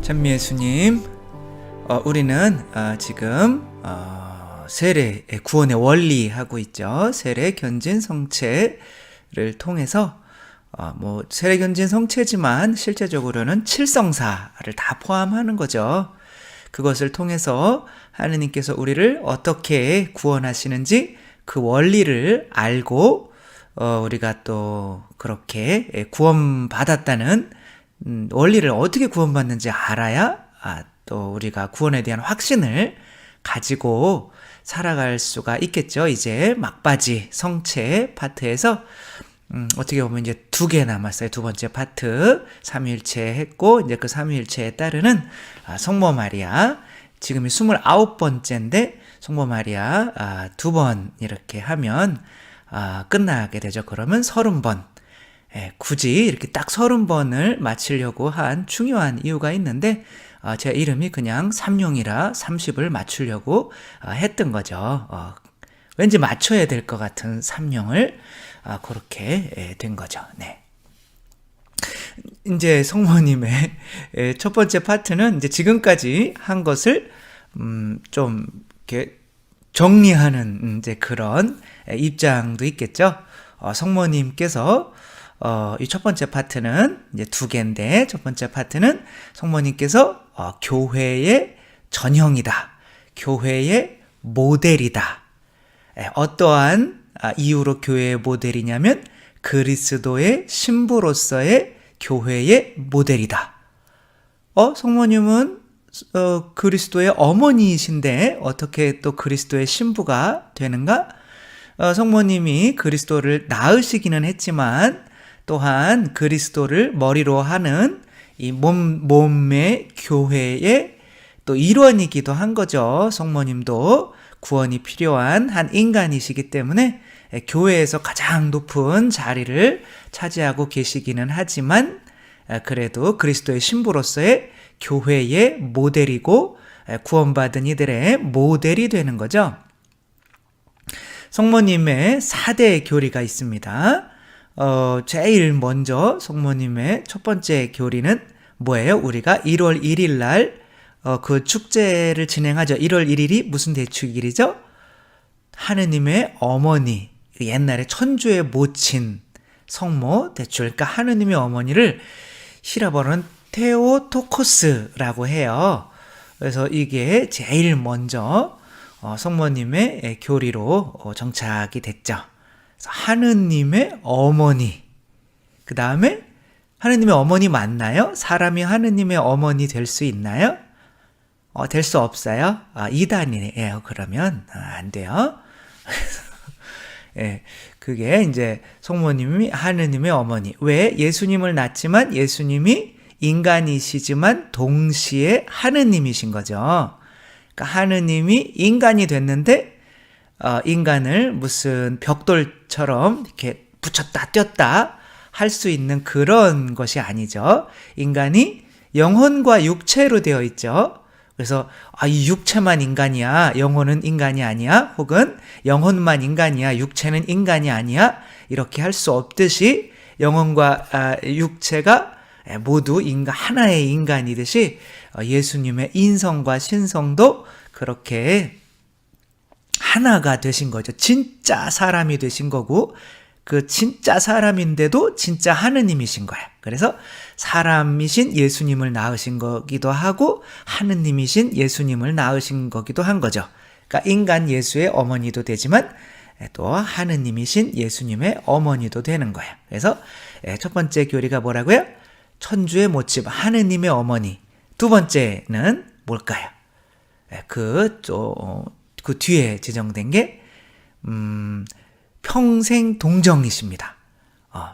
찬미예수님, 우리는 지금 세례 구원의 원리 하고 있죠. 세례 견진 성체를 통해서 세례 견진 성체지만 실제적으로는 칠성사를 다 포함하는 거죠. 그것을 통해서 하느님께서 우리를 어떻게 구원하시는지 그 원리를 알고 우리가 또 그렇게 구원받았다는 원리를 어떻게 구원받는지 알아야 또 우리가 구원에 대한 확신을 가지고 살아갈 수가 있겠죠. 이제 막바지 성체 파트에서 어떻게 보면 이제 2개 남았어요. 두 번째 파트 삼위일체 했고, 이제 그 삼위일체에 따르는 성모 마리아, 지금이 29번째인데 성모 마리아 2번 이렇게 하면 끝나게 되죠. 그러면 30번. 굳이 이렇게 딱 30번을 마치려고 한 중요한 이유가 있는데, 제 이름이 그냥 삼룡이라 30을 맞추려고 했던 거죠. 왠지 맞춰야 될 것 같은 삼룡을 그렇게 된 거죠. 네. 이제 성모님의 첫 번째 파트는 이제 지금까지 한 것을 좀 이렇게 정리하는 이제 그런 입장도 있겠죠. 성모님께서 이 첫 번째 파트는 이제 2개인데, 첫 번째 파트는 성모님께서 교회의 전형이다, 교회의 모델이다. 어떠한 이유로 교회의 모델이냐면 그리스도의 신부로서의 교회의 모델이다. 성모님은 그리스도의 어머니이신데 어떻게 또 그리스도의 신부가 되는가? 성모님이 그리스도를 낳으시기는 했지만 또한 그리스도를 머리로 하는 이 몸의 교회의 또 일원이기도 한 거죠. 성모님도 구원이 필요한 한 인간이시기 때문에 교회에서 가장 높은 자리를 차지하고 계시기는 하지만 그래도 그리스도의 신부로서의 교회의 모델이고 구원받은 이들의 모델이 되는 거죠. 성모님의 4대 교리가 있습니다. 제일 먼저 성모님의 첫 번째 교리는 뭐예요? 우리가 1월 1일 날 그 축제를 진행하죠. 1월 1일이 무슨 대축일이죠? 하느님의 어머니, 옛날에 천주의 모친 성모 대축, 그러니까 하느님의 어머니를 히라버는 테오토코스라고 해요. 그래서 이게 제일 먼저 성모님의 교리로 정착이 됐죠. 그래서 하느님의 어머니, 그 다음에 하느님의 어머니 맞나요? 사람이 하느님의 어머니 될 수 있나요? 될 수 없어요? 이단이에요. 그러면 안 돼요. 그게 이제 성모님이 하느님의 어머니. 왜? 예수님을 낳지만 예수님이 인간이시지만 동시에 하느님이신 거죠. 그러니까 하느님이 인간이 됐는데 인간을 무슨 벽돌처럼 이렇게 붙였다 뗐다 할 수 있는 그런 것이 아니죠. 인간이 영혼과 육체로 되어 있죠. 그래서 이 육체만 인간이야, 영혼은 인간이 아니야, 혹은 영혼만 인간이야, 육체는 인간이 아니야, 이렇게 할 수 없듯이 영혼과 육체가 모두 하나의 인간이듯이 예수님의 인성과 신성도 그렇게 하나가 되신 거죠. 진짜 사람이 되신 거고, 그 진짜 사람인데도 진짜 하느님이신 거야. 그래서 사람이신 예수님을 낳으신 거기도 하고 하느님이신 예수님을 낳으신 거기도 한 거죠. 그러니까 인간 예수의 어머니도 되지만 또 하느님이신 예수님의 어머니도 되는 거야. 그래서 첫 번째 교리가 뭐라고요? 천주의 모집, 하느님의 어머니. 두 번째는 뭘까요? 그 뒤에 지정된 게 평생 동정이십니다.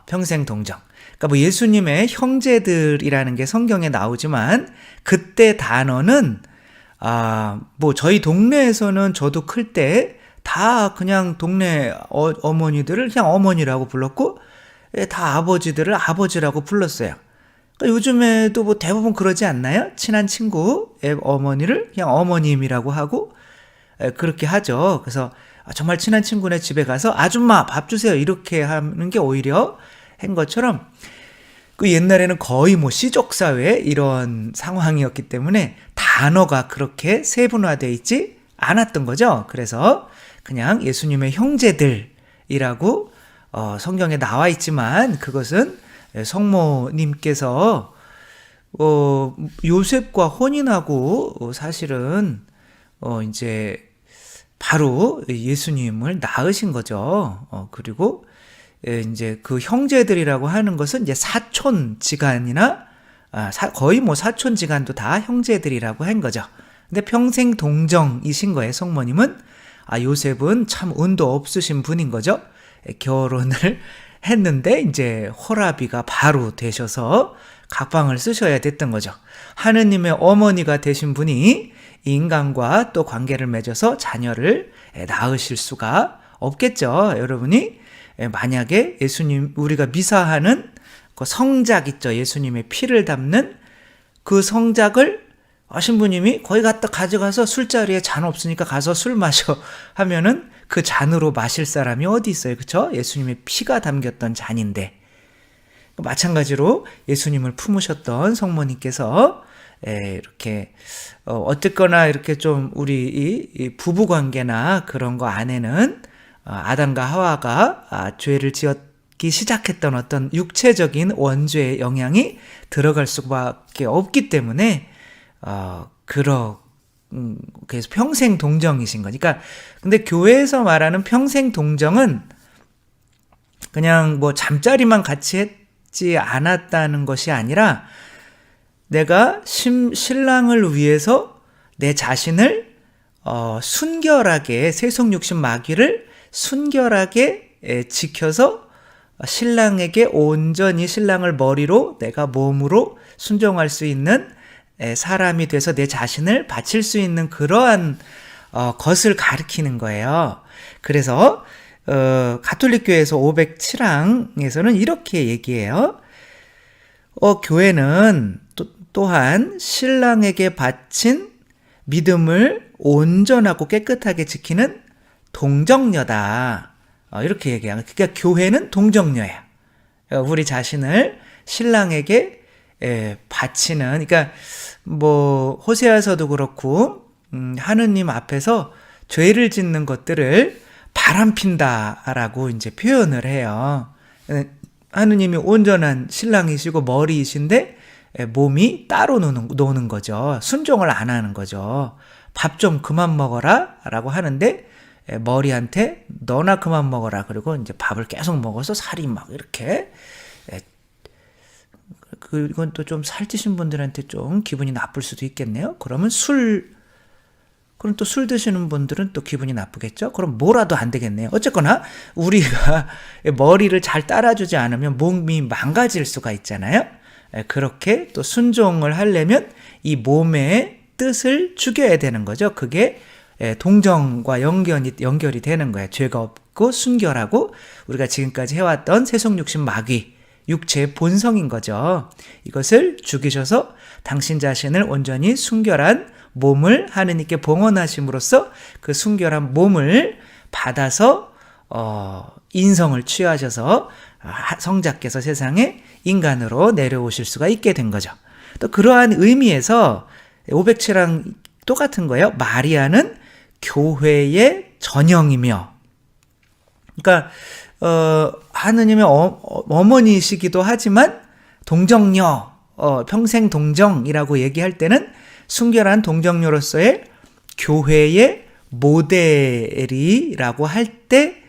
평생 동정. 그러니까 예수님의 형제들이라는 게 성경에 나오지만 그때 단어는 저희 동네에서는 저도 클 때 다 그냥 동네 어머니들을 그냥 어머니라고 불렀고 다 아버지들을 아버지라고 불렀어요. 그러니까 요즘에도 대부분 그러지 않나요? 친한 친구의 어머니를 그냥 어머님이라고 하고 그렇게 하죠. 그래서 정말 친한 친구네 집에 가서 아줌마 밥 주세요 이렇게 하는 게 오히려 한 것처럼 그 옛날에는 거의 뭐 시족사회 이런 상황이었기 때문에 단어가 그렇게 세분화되어 있지 않았던 거죠. 그래서 그냥 예수님의 형제들이라고 성경에 나와 있지만 그것은 성모님께서 요셉과 혼인하고 사실은 이제 바로 예수님을 낳으신 거죠. 그리고 이제 그 형제들이라고 하는 것은 이제 사촌지간이나 거의 뭐 사촌지간도 다 형제들이라고 한 거죠. 근데 평생 동정이신 거예요. 성모님은. 요셉은 참 운도 없으신 분인 거죠. 결혼을 했는데 이제 호라비가 바로 되셔서 각방을 쓰셔야 됐던 거죠. 하느님의 어머니가 되신 분이 인간과 또 관계를 맺어서 자녀를 낳으실 수가 없겠죠. 여러분이 만약에 예수님, 우리가 미사하는 그 성작 있죠. 예수님의 피를 담는 그 성작을 신부님이 거기 갖다 가져가서 술자리에 잔 없으니까 가서 술 마셔 하면은 그 잔으로 마실 사람이 어디 있어요. 그렇죠? 예수님의 피가 담겼던 잔인데. 마찬가지로 예수님을 품으셨던 성모님께서 이렇게 어쨌거나 이렇게 좀 우리 이 부부 관계나 그런 거 안에는 아담과 하와가 죄를 지었기 시작했던 어떤 육체적인 원죄의 영향이 들어갈 수밖에 없기 때문에 그래서 평생 동정이신 거니까. 근데 교회에서 말하는 평생 동정은 그냥 뭐 잠자리만 같이 했지 않았다는 것이 아니라 내가 신랑을 위해서 내 자신을 순결하게 세속육신 마귀를 순결하게 지켜서 신랑에게 온전히 신랑을 머리로 내가 몸으로 순종할 수 있는 사람이 돼서 내 자신을 바칠 수 있는 그러한 것을 가리키는 거예요. 그래서 가톨릭교회에서 507항에서는 이렇게 얘기해요. 교회는 또한 신랑에게 바친 믿음을 온전하고 깨끗하게 지키는 동정녀다. 이렇게 얘기해요. 그러니까 교회는 동정녀예요. 우리 자신을 신랑에게 바치는, 그러니까 뭐 호세아서도 그렇고 하느님 앞에서 죄를 짓는 것들을 바람핀다라고 이제 표현을 해요. 하느님이 온전한 신랑이시고 머리이신데 몸이 따로 노는 거죠. 순종을 안 하는 거죠. 밥 좀 그만 먹어라 라고 하는데 머리한테 너나 그만 먹어라. 그리고 이제 밥을 계속 먹어서 살이 막 이렇게, 이건 또 좀 살찌신 분들한테 좀 기분이 나쁠 수도 있겠네요. 그러면 그럼 또 술 드시는 분들은 또 기분이 나쁘겠죠? 그럼 뭐라도 안 되겠네요. 어쨌거나 우리가 머리를 잘 따라주지 않으면 몸이 망가질 수가 있잖아요. 그렇게 또 순종을 하려면 이 몸의 뜻을 죽여야 되는 거죠. 그게 동정과 연결이 되는 거예요. 죄가 없고 순결하고 우리가 지금까지 해왔던 세속육신 마귀, 육체의 본성인 거죠. 이것을 죽이셔서 당신 자신을 온전히 순결한 몸을 하느님께 봉헌하심으로써 그 순결한 몸을 받아서 인성을 취하셔서 성자께서 세상에 인간으로 내려오실 수가 있게 된 거죠. 또 그러한 의미에서 507항 똑같은 거예요. 마리아는 교회의 전형이며, 그러니까 하느님의 어머니이시기도 하지만 동정녀, 평생 동정이라고 얘기할 때는 순결한 동정녀로서의 교회의 모델이라고 할 때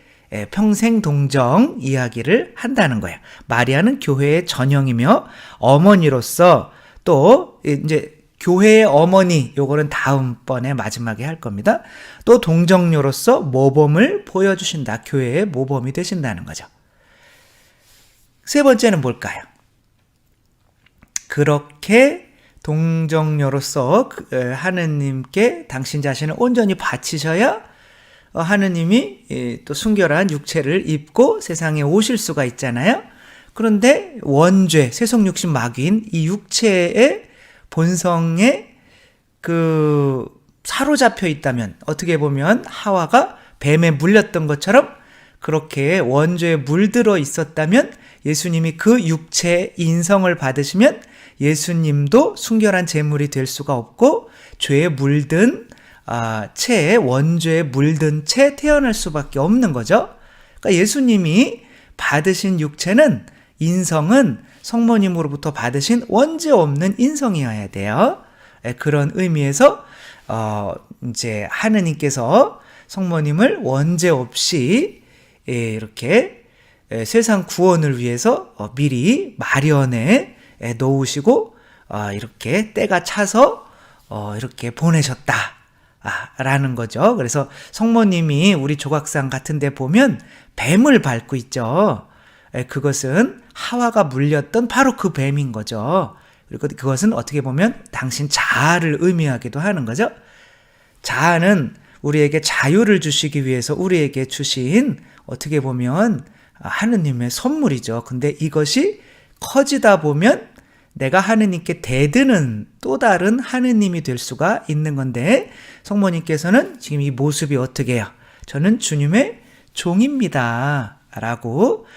평생 동정 이야기를 한다는 거예요. 마리아는 교회의 전형이며 어머니로서 또 이제 교회의 어머니, 요거는 다음번에 마지막에 할 겁니다. 또 동정녀로서 모범을 보여주신다. 교회의 모범이 되신다는 거죠. 세 번째는 뭘까요? 그렇게 동정녀로서 하느님께 당신 자신을 온전히 바치셔야 하느님이 또 순결한 육체를 입고 세상에 오실 수가 있잖아요. 그런데 원죄, 세속육신 마귀인 이 육체의 본성에 사로잡혀 있다면, 어떻게 보면 하와가 뱀에 물렸던 것처럼 그렇게 원죄에 물들어 있었다면 예수님이 그 육체 인성을 받으시면 예수님도 순결한 제물이 될 수가 없고 죄에 물든 채, 원죄에 물든 채 태어날 수밖에 없는 거죠. 그러니까 예수님이 받으신 육체는, 인성은 성모님으로부터 받으신 원죄 없는 인성이어야 돼요. 그런 의미에서 이제 하느님께서 성모님을 원죄 없이 이렇게 세상 구원을 위해서 미리 마련해 놓으시고 이렇게 때가 차서 이렇게 보내셨다 라는 거죠. 그래서 성모님이 우리 조각상 같은 데 보면 뱀을 밟고 있죠. 그것은 하와가 물렸던 바로 그 뱀인 거죠. 그리고 그것은 어떻게 보면 당신 자아를 의미하기도 하는 거죠. 자아는 우리에게 자유를 주시기 위해서 우리에게 주신 어떻게 보면 하느님의 선물이죠. 근데 이것이 커지다 보면 내가 하느님께 대드는 또 다른 하느님이 될 수가 있는 건데, 성모님께서는 지금 이 모습이 어떻게 해요? 저는 주님의 종입니다 라고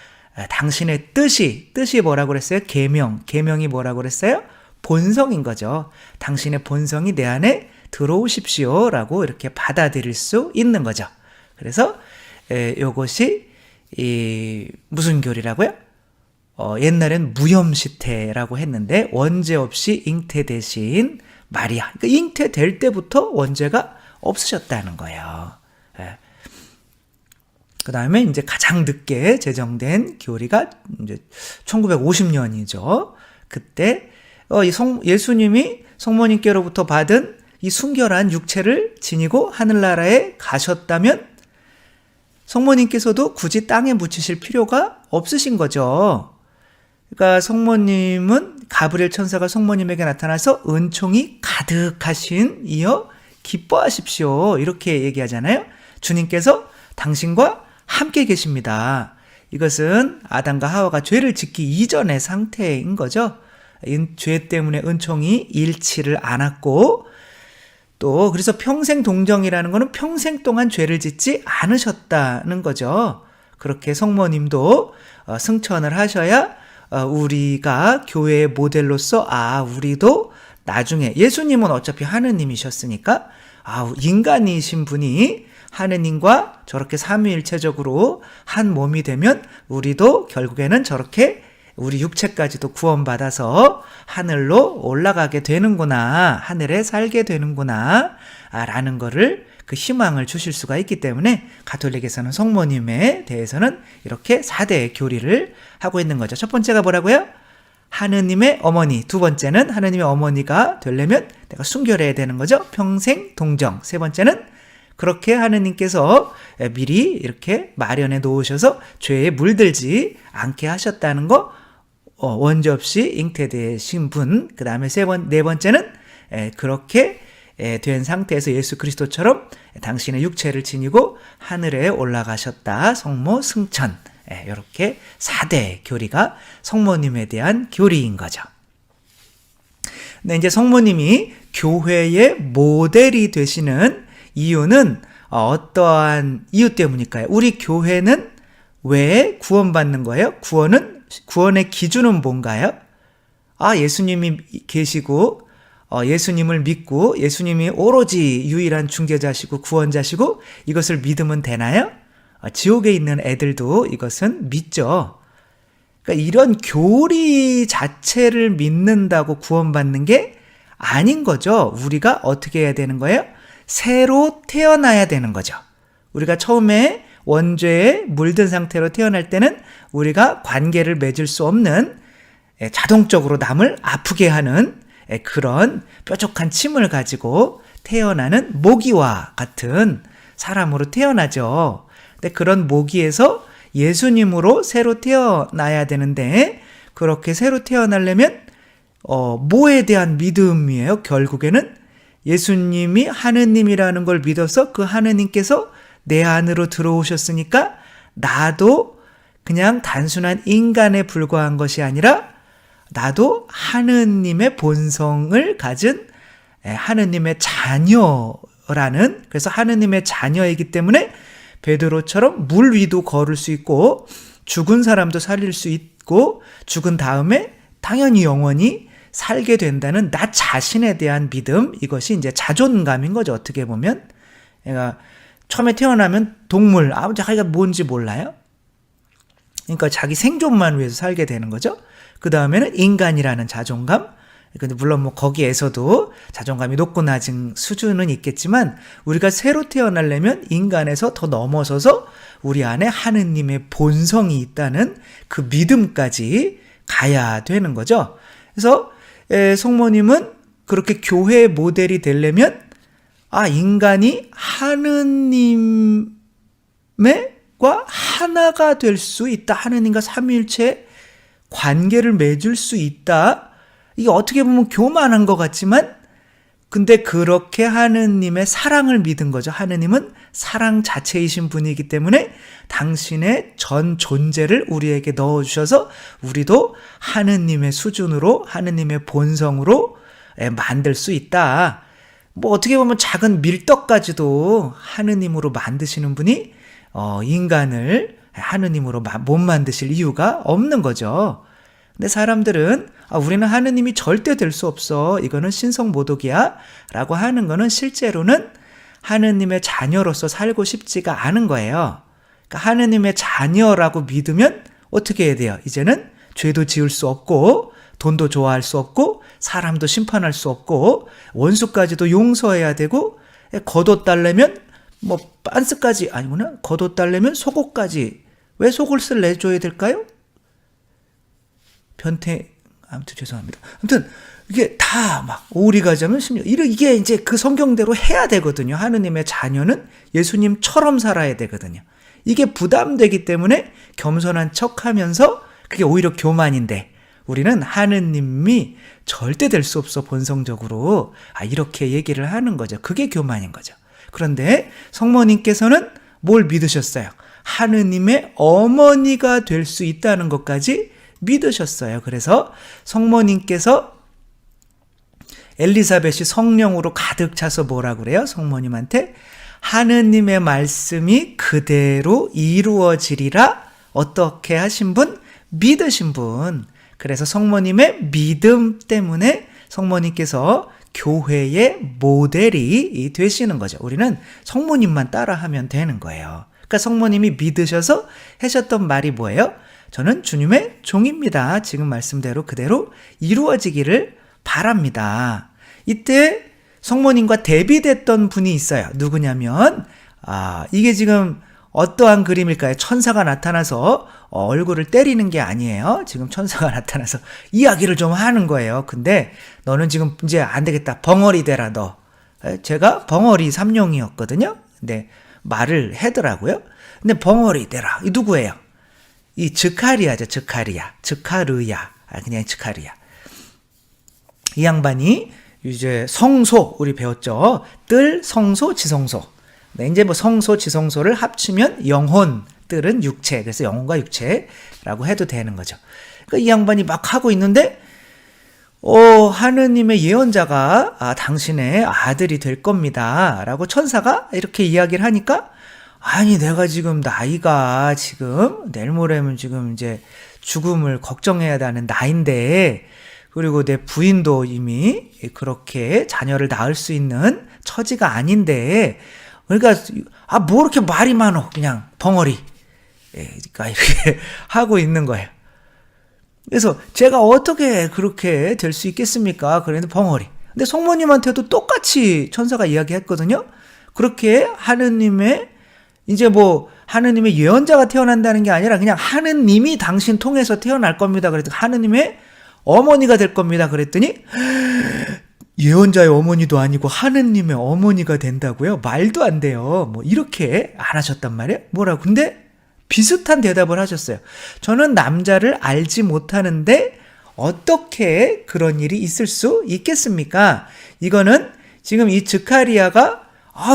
당신의 뜻이 뭐라고 그랬어요? 계명이 뭐라고 그랬어요? 본성인 거죠. 당신의 본성이 내 안에 들어오십시오 라고 이렇게 받아들일 수 있는 거죠. 그래서 이것이 무슨 교리라고요? 옛날엔 무염시태라고 했는데 원죄 없이 잉태되신 마리아. 그러니까 잉태될 때부터 원죄가 없으셨다는 거예요. 그 다음에 이제 가장 늦게 제정된 교리가 이제 1950년이죠. 그때 예수님이 성모님께로부터 받은 이 순결한 육체를 지니고 하늘나라에 가셨다면 성모님께서도 굳이 땅에 묻히실 필요가 없으신 거죠. 그러니까 성모님은 가브리엘 천사가 성모님에게 나타나서 은총이 가득하신 이여 기뻐하십시오 이렇게 얘기하잖아요. 주님께서 당신과 함께 계십니다. 이것은 아담과 하와가 죄를 짓기 이전의 상태인 거죠. 죄 때문에 은총이 잃지를 않았고, 또 그래서 평생 동정이라는 것은 평생 동안 죄를 짓지 않으셨다는 거죠. 그렇게 성모님도 승천을 하셔야 우리가 교회의 모델로서 우리도 나중에, 예수님은 어차피 하느님이셨으니까 인간이신 분이 하느님과 저렇게 삼위일체적으로 한 몸이 되면 우리도 결국에는 저렇게 우리 육체까지도 구원받아서 하늘로 올라가게 되는구나, 하늘에 살게 되는구나 라는 거를, 그 희망을 주실 수가 있기 때문에 가톨릭에서는 성모님에 대해서는 이렇게 4대의 교리를 하고 있는 거죠. 첫 번째가 뭐라고요? 하느님의 어머니. 두 번째는 하느님의 어머니가 되려면 내가 순결해야 되는 거죠. 평생 동정. 세 번째는 그렇게 하느님께서 미리 이렇게 마련해 놓으셔서 죄에 물들지 않게 하셨다는 거, 원죄 없이 잉태되신 분. 그 다음에 네 번째는 그렇게 된 상태에서 예수 그리스도처럼 당신의 육체를 지니고 하늘에 올라가셨다. 성모 승천. 이렇게 4대 교리가 성모님에 대한 교리인 거죠. 근데 이제 성모님이 교회의 모델이 되시는 이유는 어떠한 이유 때문일까요? 우리 교회는 왜 구원받는 거예요? 구원의 기준은 뭔가요? 예수님이 계시고 예수님을 믿고 예수님이 오로지 유일한 중재자시고 구원자시고 이것을 믿으면 되나요? 지옥에 있는 애들도 이것은 믿죠. 그러니까 이런 교리 자체를 믿는다고 구원받는 게 아닌 거죠. 우리가 어떻게 해야 되는 거예요? 새로 태어나야 되는 거죠. 우리가 처음에 원죄에 물든 상태로 태어날 때는 우리가 관계를 맺을 수 없는, 자동적으로 남을 아프게 하는 그런 뾰족한 침을 가지고 태어나는 모기와 같은 사람으로 태어나죠. 근데 그런 모기에서 예수님으로 새로 태어나야 되는데, 그렇게 새로 태어나려면 뭐에 대한 믿음이에요? 결국에는 예수님이 하느님이라는 걸 믿어서 그 하느님께서 내 안으로 들어오셨으니까 나도 그냥 단순한 인간에 불과한 것이 아니라 나도 하느님의 본성을 가진 하느님의 자녀라는, 그래서 하느님의 자녀이기 때문에 베드로처럼 물 위도 걸을 수 있고 죽은 사람도 살릴 수 있고 죽은 다음에 당연히 영원히 살게 된다는 나 자신에 대한 믿음, 이것이 이제 자존감인 거죠. 어떻게 보면 그러니까 처음에 태어나면 동물, 자기가 뭔지 몰라요. 그러니까 자기 생존만 위해서 살게 되는 거죠. 그 다음에는 인간이라는 자존감. 근데 물론 뭐 거기에서도 자존감이 높고 낮은 수준은 있겠지만 우리가 새로 태어나려면 인간에서 더 넘어서서 우리 안에 하느님의 본성이 있다는 그 믿음까지 가야 되는 거죠. 그래서 성모님은 그렇게 교회의 모델이 되려면 인간이 하느님과 하나가 될 수 있다. 하느님과 삼위일체 관계를 맺을 수 있다. 이게 어떻게 보면 교만한 것 같지만 근데 그렇게 하느님의 사랑을 믿은 거죠. 하느님은 사랑 자체이신 분이기 때문에 당신의 전 존재를 우리에게 넣어주셔서 우리도 하느님의 수준으로 하느님의 본성으로 만들 수 있다. 뭐 어떻게 보면 작은 밀떡까지도 하느님으로 만드시는 분이 인간을 하느님으로 못 만드실 이유가 없는 거죠. 근데 사람들은 우리는 하느님이 절대 될 수 없어. 이거는 신성모독이야. 라고 하는 거는 실제로는 하느님의 자녀로서 살고 싶지가 않은 거예요. 그러니까 하느님의 자녀라고 믿으면 어떻게 해야 돼요? 이제는 죄도 지을 수 없고 돈도 좋아할 수 없고 사람도 심판할 수 없고 원수까지도 용서해야 되고 겉옷 달래면 뭐 빤스까지 아니구나. 겉옷 달래면 속옷까지. 왜 속옷을 내줘야 될까요? 아무튼 죄송합니다. 아무튼 이게 다 막 오리가자면 이게 이제 그 성경대로 해야 되거든요. 하느님의 자녀는 예수님처럼 살아야 되거든요. 이게 부담되기 때문에 겸손한 척하면서 그게 오히려 교만인데 우리는 하느님이 절대 될 수 없어 본성적으로 이렇게 얘기를 하는 거죠. 그게 교만인 거죠. 그런데 성모님께서는 뭘 믿으셨어요? 하느님의 어머니가 될 수 있다는 것까지 믿으셨어요. 그래서 성모님께서 엘리사벳이 성령으로 가득 차서 뭐라 그래요? 성모님한테 하느님의 말씀이 그대로 이루어지리라. 어떻게 하신 분? 믿으신 분. 그래서 성모님의 믿음 때문에 성모님께서 교회의 모델이 되시는 거죠. 우리는 성모님만 따라하면 되는 거예요. 그러니까 성모님이 믿으셔서 하셨던 말이 뭐예요? 저는 주님의 종입니다. 지금 말씀대로 그대로 이루어지기를 바랍니다. 이때 성모님과 대비됐던 분이 있어요. 누구냐면 이게 지금 어떠한 그림일까요? 천사가 나타나서 얼굴을 때리는 게 아니에요. 지금 천사가 나타나서 이야기를 좀 하는 거예요. 근데 너는 지금 이제 안 되겠다. 벙어리 되라 너. 제가 벙어리 삼룡이었거든요. 근데 말을 하더라고요. 근데 벙어리 되라. 이 누구예요? 이 즈카르야죠. 즈카르야. 그냥 즈카르야. 이 양반이 이제 성소 우리 배웠죠. 뜰, 성소, 지성소. 네, 이제 뭐 성소, 지성소를 합치면 영혼, 뜰은 육체. 그래서 영혼과 육체라고 해도 되는 거죠. 그러니까 이 양반이 막 하고 있는데 하느님의 예언자가 당신의 아들이 될 겁니다. 라고 천사가 이렇게 이야기를 하니까 아니 내가 지금 나이가 지금 내일 모레면 지금 이제 죽음을 걱정해야 하는 나이인데 그리고 내 부인도 이미 그렇게 자녀를 낳을 수 있는 처지가 아닌데 그러니까 뭐 이렇게 말이 많어 그냥 벙어리 그러니까 이렇게 하고 있는 거예요. 그래서 제가 어떻게 그렇게 될 수 있겠습니까? 그랬는데 벙어리. 근데 성모님한테도 똑같이 천사가 이야기했거든요. 그렇게 하느님의 이제 뭐 하느님의 예언자가 태어난다는 게 아니라 그냥 하느님이 당신 통해서 태어날 겁니다. 그랬더니 하느님의 어머니가 될 겁니다. 그랬더니 예언자의 어머니도 아니고 하느님의 어머니가 된다고요? 말도 안 돼요. 뭐 이렇게 안 하셨단 말이에요. 뭐라고? 근데 비슷한 대답을 하셨어요. 저는 남자를 알지 못하는데 어떻게 그런 일이 있을 수 있겠습니까? 이거는 지금 이 즈카리아가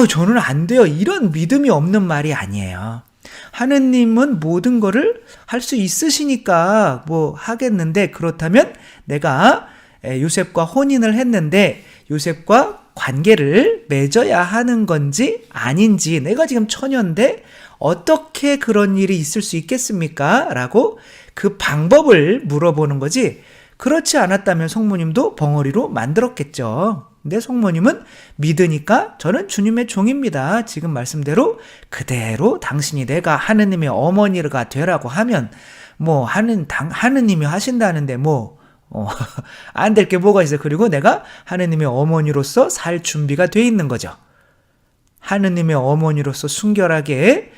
저는 안 돼요. 이런 믿음이 없는 말이 아니에요. 하느님은 모든 거를 할 수 있으시니까 뭐 하겠는데 그렇다면 내가 요셉과 혼인을 했는데 요셉과 관계를 맺어야 하는 건지 아닌지 내가 지금 처녀인데 어떻게 그런 일이 있을 수 있겠습니까? 라고 그 방법을 물어보는 거지, 그렇지 않았다면 성모님도 벙어리로 만들었겠죠. 근데 성모님은 믿으니까 저는 주님의 종입니다. 지금 말씀대로 그대로 당신이 내가 하느님의 어머니가 되라고 하면 뭐 하느님이 하신다는데 안 될 게 뭐가 있어요. 그리고 내가 하느님의 어머니로서 살 준비가 돼 있는 거죠. 하느님의 어머니로서 순결하게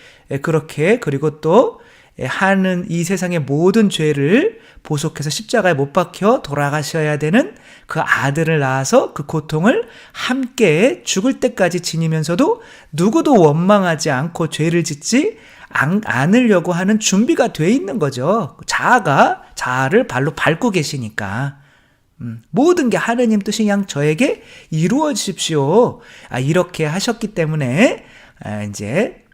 그렇게, 그리고 또 하는 이 세상의 모든 죄를 보속해서 십자가에 못 박혀 돌아가셔야 되는 그 아들을 낳아서 그 고통을 함께 죽을 때까지 지니면서도 누구도 원망하지 않고 죄를 짓지 않으려고 하는 준비가 돼 있는 거죠. 자아를 발로 밟고 계시니까. 모든 게 하느님 뜻이 그냥 저에게 이루어지십시오. 이렇게 하셨기 때문에 이제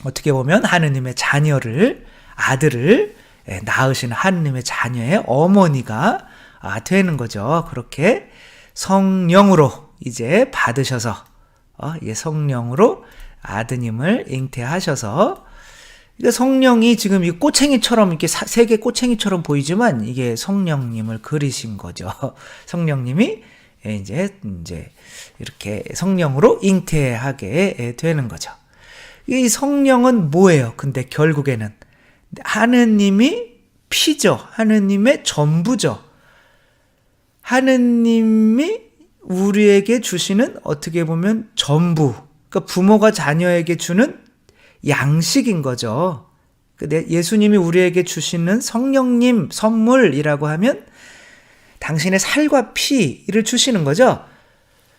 어떻게 보면 하느님의 자녀를, 아들을 낳으시는 하느님의 자녀의 어머니가 되는 거죠. 그렇게 성령으로 이제 받으셔서 이제 성령으로 아드님을 잉태하셔서, 성령이 지금 이 꼬챙이처럼 이렇게 세계 꼬챙이처럼 보이지만 이게 성령님을 그리신 거죠. 성령님이 이제 이렇게 성령으로 잉태하게 되는 거죠. 이 성령은 뭐예요? 근데 결국에는 하느님이 피죠. 하느님의 전부죠. 하느님이 우리에게 주시는 어떻게 보면 전부, 그러니까 부모가 자녀에게 주는 양식인 거죠. 예수님이 우리에게 주시는 성령님 선물이라고 하면 당신의 살과 피를 주시는 거죠.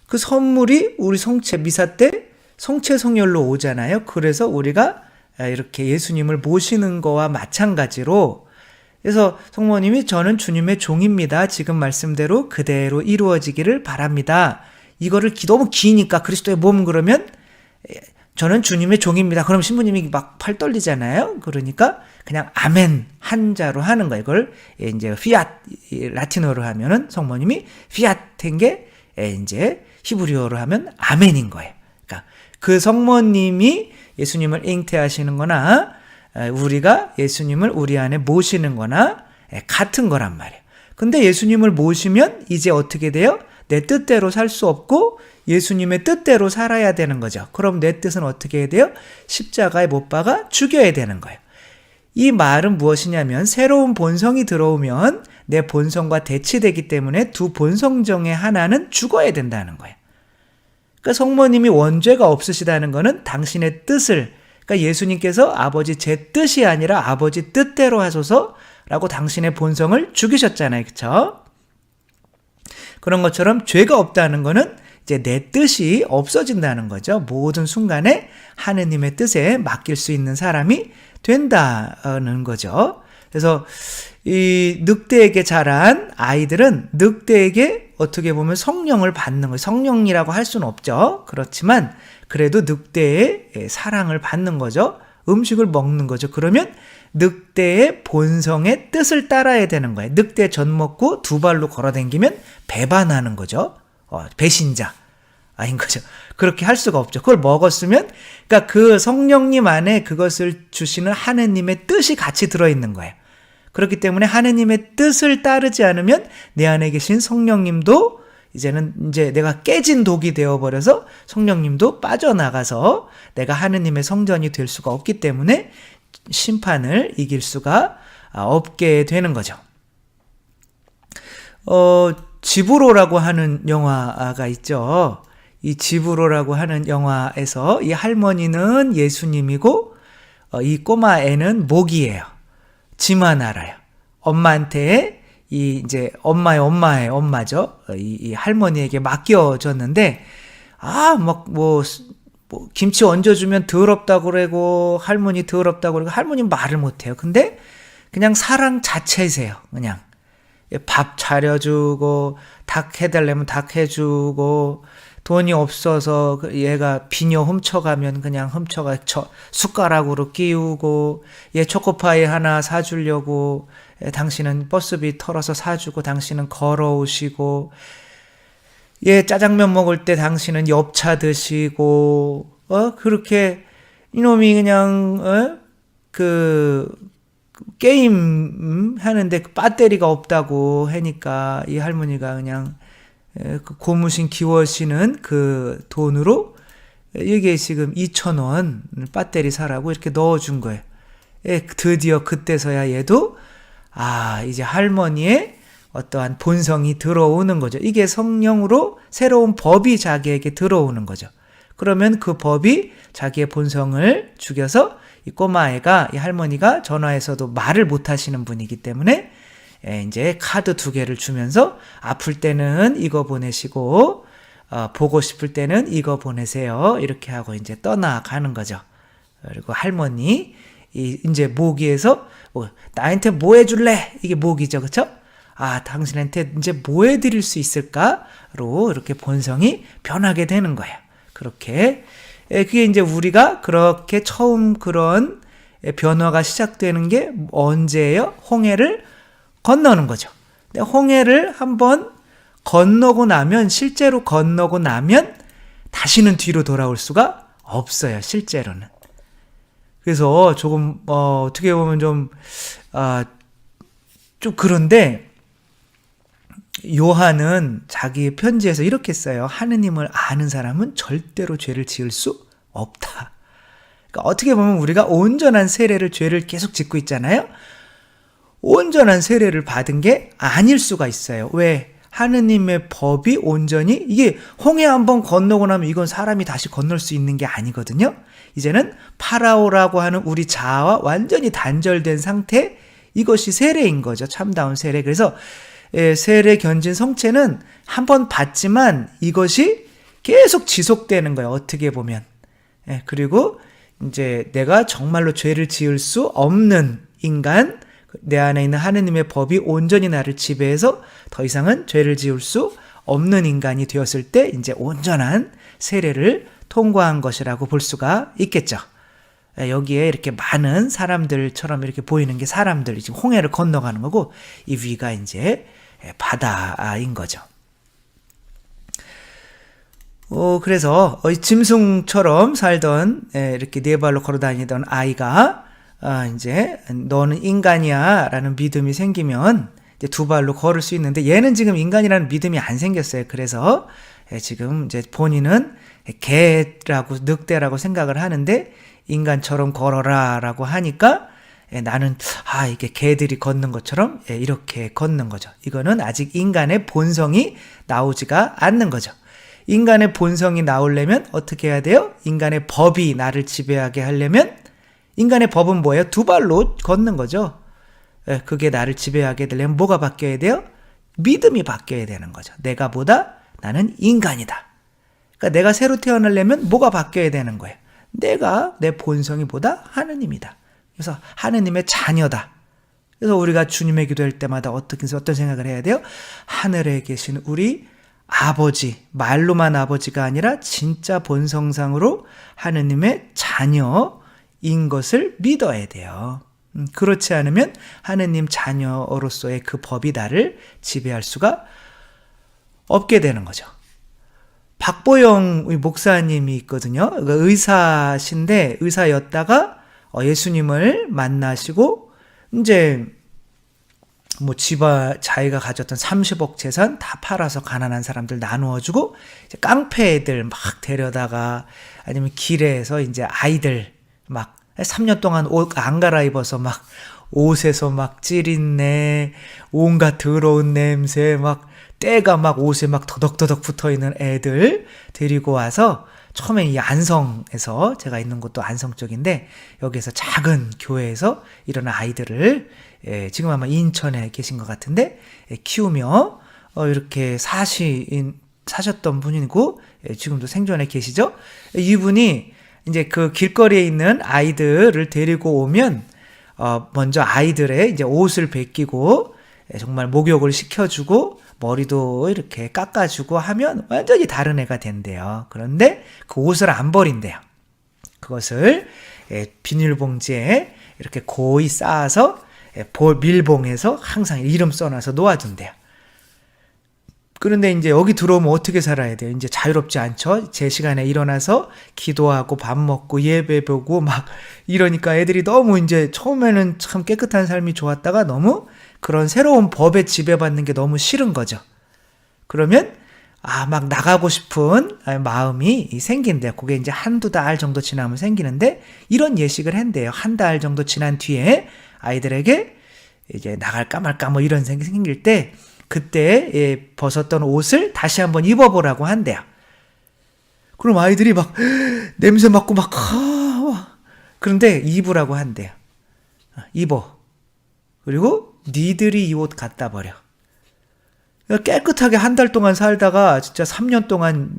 그 선물이 우리 성체 미사 때 성체 성혈로 오잖아요. 그래서 우리가 이렇게 예수님을 모시는 거와 마찬가지로, 그래서 성모님이 저는 주님의 종입니다. 지금 말씀대로 그대로 이루어지기를 바랍니다. 이거를 너무 기니까 그리스도의 몸 그러면 저는 주님의 종입니다. 그럼 신부님이 막 팔 떨리잖아요. 그러니까 그냥 아멘 한자로 하는 거예요. 이걸 이제 피앗, 라틴어로 하면은 성모님이 피앗인 게 이제 히브리어로 하면 아멘인 거예요. 그러니까 그 성모님이 예수님을 잉태하시는 거나 우리가 예수님을 우리 안에 모시는 거나 같은 거란 말이에요. 근데 예수님을 모시면 이제 어떻게 돼요? 내 뜻대로 살 수 없고 예수님의 뜻대로 살아야 되는 거죠. 그럼 내 뜻은 어떻게 해야 돼요? 십자가에 못 박아 죽여야 되는 거예요. 이 말은 무엇이냐면 새로운 본성이 들어오면 내 본성과 대치되기 때문에 두 본성 중에 하나는 죽어야 된다는 거예요. 그러니까 성모님이 원죄가 없으시다는 것은 당신의 뜻을, 그러니까 예수님께서 아버지 제 뜻이 아니라 아버지 뜻대로 하소서라고 당신의 본성을 죽이셨잖아요. 그렇죠? 그런 것처럼 죄가 없다는 것은 이제 내 뜻이 없어진다는 거죠. 모든 순간에 하느님의 뜻에 맡길 수 있는 사람이 된다는 거죠. 그래서 이 늑대에게 자란 아이들은 늑대에게 어떻게 보면 성령을 받는 거예요. 성령이라고 할 수는 없죠. 그렇지만 그래도 늑대의 사랑을 받는 거죠. 음식을 먹는 거죠. 그러면 늑대의 본성의 뜻을 따라야 되는 거예요. 늑대 젖 먹고 두 발로 걸어다니면 배반하는 거죠. 배신자 아닌 거죠. 그렇게 할 수가 없죠. 그걸 먹었으면, 그러니까 그 성령님 안에 그것을 주시는 하느님의 뜻이 같이 들어있는 거예요. 그렇기 때문에 하느님의 뜻을 따르지 않으면 내 안에 계신 성령님도 이제 내가 깨진 독이 되어버려서 성령님도 빠져나가서 내가 하느님의 성전이 될 수가 없기 때문에 심판을 이길 수가 없게 되는 거죠. 지브로라고 하는 영화가 있죠. 이 지브로라고 하는 영화에서 이 할머니는 예수님이고 이 꼬마 애는 모기예요. 지만 알아요. 엄마한테 이제 엄마의 엄마죠. 이 할머니에게 맡겨졌는데 김치 얹어주면 더럽다고 그러고 할머니 더럽다고 그러고 할머니 말을 못해요. 근데 그냥 사랑 자체세요. 그냥 밥 차려주고 닭 해달라면 닭 해주고 돈이 없어서 얘가 비녀 훔쳐가면 그냥 훔쳐가 숟가락으로 끼우고 얘 초코파이 하나 사주려고 당신은 버스비 털어서 사주고 당신은 걸어오시고 얘 짜장면 먹을 때 당신은 엽차 드시고 그렇게 이놈이 그냥 게임 하는데 그 배터리가 없다고 하니까 이 할머니가 그냥 그 고무신 기워시는 그 돈으로 이게 지금 2,000원 배터리 사라고 이렇게 넣어준 거예요. 드디어 그때서야 얘도 이제 할머니의 어떠한 본성이 들어오는 거죠. 이게 성령으로 새로운 법이 자기에게 들어오는 거죠. 그러면 그 법이 자기의 본성을 죽여서 이 꼬마애가, 이 할머니가 전화해서도 말을 못 하시는 분이기 때문에 이제 카드 2개를 주면서 아플 때는 이거 보내시고 보고 싶을 때는 이거 보내세요. 이렇게 하고 이제 떠나가는 거죠. 그리고 할머니 이제 모기에서 나한테 뭐 해줄래? 이게 모기죠, 그렇죠? 당신한테 이제 뭐 해드릴 수 있을까로 이렇게 본성이 변하게 되는 거예요. 그렇게 그게 이제 우리가 그렇게 처음 그런 변화가 시작되는 게 언제예요? 홍해를 건너는 거죠. 근데 홍해를 한번 건너고 나면, 실제로 건너고 나면 다시는 뒤로 돌아올 수가 없어요. 실제로는. 그래서 조금 어떻게 보면 좀 그런데 요한은 자기의 편지에서 이렇게 써요. 하느님을 아는 사람은 절대로 죄를 지을 수 없다. 그러니까 어떻게 보면 우리가 온전한 세례를, 죄를 계속 짓고 있잖아요. 온전한 세례를 받은 게 아닐 수가 있어요. 왜? 하느님의 법이 온전히, 이게 홍해 한번 건너고 나면 이건 사람이 다시 건널 수 있는 게 아니거든요. 이제는 파라오라고 하는 우리 자아와 완전히 단절된 상태, 이것이 세례인 거죠. 참다운 세례. 그래서 세례 견진 성체는 한번 받지만 이것이 계속 지속되는 거예요. 어떻게 보면. 그리고 이제 내가 정말로 죄를 지을 수 없는 인간, 내 안에 있는 하느님의 법이 온전히 나를 지배해서 더 이상은 죄를 지을 수 없는 인간이 되었을 때 이제 온전한 세례를 통과한 것이라고 볼 수가 있겠죠. 여기에 이렇게 많은 사람들처럼 이렇게 보이는 게 사람들이 지금 홍해를 건너가는 거고, 이 위가 이제 바다인 거죠. 그래서 짐승처럼 살던, 이렇게 네 발로 걸어 다니던 아이가 이제 너는 인간이야 라는 믿음이 생기면 이제 2발로 걸을 수 있는데, 얘는 지금 인간이라는 믿음이 안 생겼어요. 그래서 지금 이제 본인은 개라고, 늑대라고 생각을 하는데, 인간처럼 걸어라 라고 하니까 나는 이게 개들이 걷는 것처럼 이렇게 걷는 거죠. 이거는 아직 인간의 본성이 나오지가 않는 거죠. 인간의 본성이 나오려면 어떻게 해야 돼요? 인간의 법이 나를 지배하게 하려면, 인간의 법은 뭐예요? 2발로 걷는 거죠. 그게 나를 지배하게 되려면 뭐가 바뀌어야 돼요? 믿음이 바뀌어야 되는 거죠. 내가 보다 나는 인간이다. 그러니까 내가 새로 태어나려면 뭐가 바뀌어야 되는 거예요? 내가, 내 본성이 보다 하느님이다. 그래서 하느님의 자녀다. 그래서 우리가 주님의 기도할 때마다 어떤 생각을 해야 돼요? 하늘에 계신 우리 아버지, 말로만 아버지가 아니라 진짜 본성상으로 하느님의 자녀인 것을 믿어야 돼요. 그렇지 않으면 하느님 자녀로서의 그 법이 나를 지배할 수가 없게 되는 거죠. 박보영 목사님이 있거든요. 의사신데, 의사였다가 예수님을 만나시고 이제 자기가 가졌던 30억 재산 다 팔아서 가난한 사람들 나누어주고, 이제 깡패 애들 막 데려다가, 아니면 길에서 이제 아이들 막 3년 동안 옷 안 갈아입어서 막 옷에서 막 찌린내, 온갖 더러운 냄새, 막 때가 막 옷에 막 더덕더덕 붙어있는 애들 데리고 와서, 처음에 이 안성에서, 제가 있는 곳도 안성 쪽인데, 여기서 작은 교회에서 이런 아이들을, 지금 아마 인천에 계신 것 같은데, 키우며 이렇게 사셨던 분이고, 지금도 생존에 계시죠. 이분이 이제 그 길거리에 있는 아이들을 데리고 오면 먼저 아이들의 이제 옷을 벗기고 정말 목욕을 시켜주고 머리도 이렇게 깎아주고 하면 완전히 다른 애가 된대요. 그런데 그 옷을 안 버린대요. 그것을 비닐봉지에 이렇게 고이 쌓아서 밀봉해서 항상 이름 써놔서 놓아둔대요. 그런데 이제 여기 들어오면 어떻게 살아야 돼요? 이제 자유롭지 않죠? 제 시간에 일어나서 기도하고 밥 먹고 예배 보고 막 이러니까 애들이 너무 이제 처음에는 참 깨끗한 삶이 좋았다가 너무 그런 새로운 법에 지배받는 게 너무 싫은 거죠. 그러면 막 나가고 싶은 마음이 생긴대요. 그게 이제 한두 달 정도 지나면 생기는데 이런 예식을 한대요. 한 달 정도 지난 뒤에 아이들에게 이제 나갈까 말까 뭐 이런 생각이 생길 때 그때 벗었던 옷을 다시 한번 입어보라고 한대요. 그럼 아이들이 막 냄새 맡고 막 그런데 입으라고 한대요. 입어. 그리고 니들이 이 옷 갖다 버려. 깨끗하게 한 달 동안 살다가 진짜 3년 동안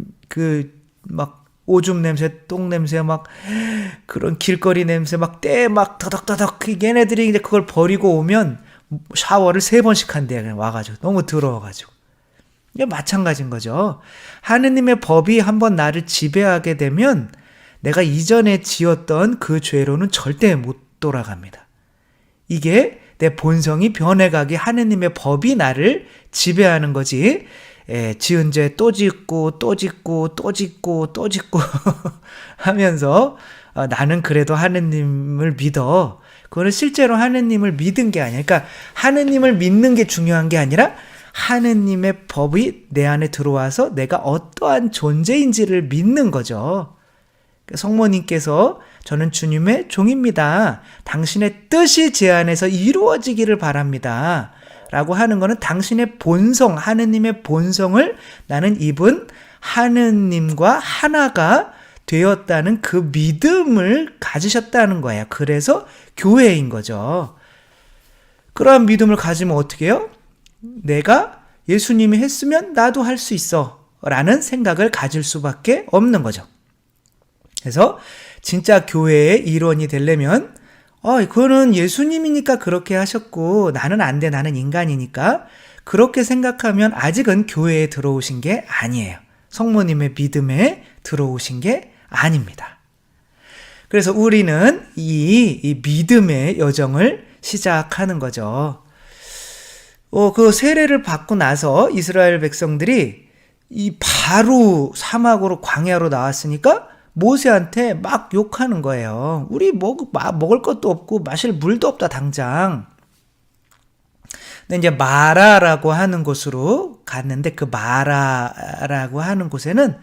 막 오줌 냄새, 똥 냄새, 막 그런 길거리 냄새, 막 때 막 더덕더덕 얘네들이 이제 그걸 버리고 오면 샤워를 3번씩 한대요. 그냥 와가지고 너무 더러워가지고. 이게 마찬가지인 거죠. 하느님의 법이 한번 나를 지배하게 되면 내가 이전에 지었던 그 죄로는 절대 못 돌아갑니다. 이게 내 본성이 변해가게 하느님의 법이 나를 지배하는 거지. 지은 죄 또 짓고 또 짓고 또 짓고 또 짓고 하면서 나는 그래도 하느님을 믿어. 그거는 실제로 하느님을 믿은 게 아니야. 그러니까 하느님을 믿는 게 중요한 게 아니라 하느님의 법이 내 안에 들어와서 내가 어떠한 존재인지를 믿는 거죠. 성모님께서 저는 주님의 종입니다. 당신의 뜻이 제 안에서 이루어지기를 바랍니다. 라고 하는 것은 당신의 본성, 하느님의 본성을 나는 입은 하느님과 하나가 되었다는 그 믿음을 가지셨다는 거예요. 그래서 교회인 거죠. 그러한 믿음을 가지면 어떻게 해요? 내가 예수님이 했으면 나도 할 수 있어 라는 생각을 가질 수밖에 없는 거죠. 그래서 진짜 교회의 일원이 되려면 그거는 예수님이니까 그렇게 하셨고 나는 안 돼, 나는 인간이니까 그렇게 생각하면 아직은 교회에 들어오신 게 아니에요. 성모님의 믿음에 들어오신 게 아닙니다. 그래서 우리는 이 믿음의 여정을 시작하는 거죠. 그 세례를 받고 나서 이스라엘 백성들이 바로 사막으로 광야로 나왔으니까 모세한테 막 욕하는 거예요. 우리 먹을 것도 없고 마실 물도 없다 당장. 근데 이제 마라라고 하는 곳으로 갔는데 그 마라라고 하는 곳에는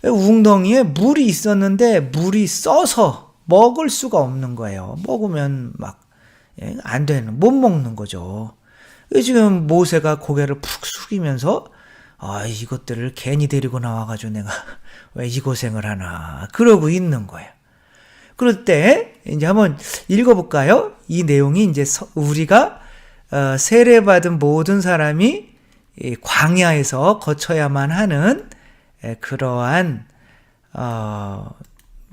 웅덩이에 물이 있었는데 물이 써서 먹을 수가 없는 거예요. 먹으면 안 되는, 못 먹는 거죠. 지금 모세가 고개를 푹 숙이면서 이것들을 괜히 데리고 나와가지고 내가 왜 이 고생을 하나 그러고 있는 거예요. 그럴 때 이제 한번 읽어볼까요? 이 내용이 이제 우리가 세례받은 모든 사람이 광야에서 거쳐야만 하는 그러한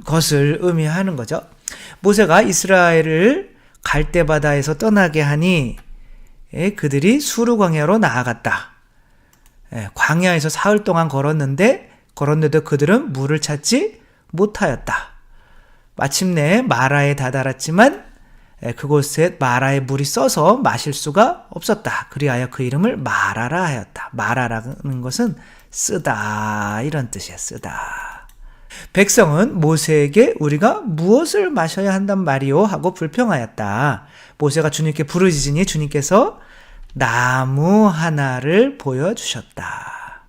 것을 의미하는 거죠. 모세가 이스라엘을 갈대바다에서 떠나게 하니 그들이 수르 광야로 나아갔다. 광야에서 사흘 동안 걸었는데도 그들은 물을 찾지 못하였다. 마침내 마라에 다다랐지만 그곳에 마라의 물이 써서 마실 수가 없었다. 그리하여 그 이름을 마라라 하였다. 마라라는 것은 쓰다 이런 뜻이야. 쓰다. 백성은 모세에게 우리가 무엇을 마셔야 한단 말이오 하고 불평하였다. 모세가 주님께 부르짖으니 주님께서 나무 하나를 보여주셨다.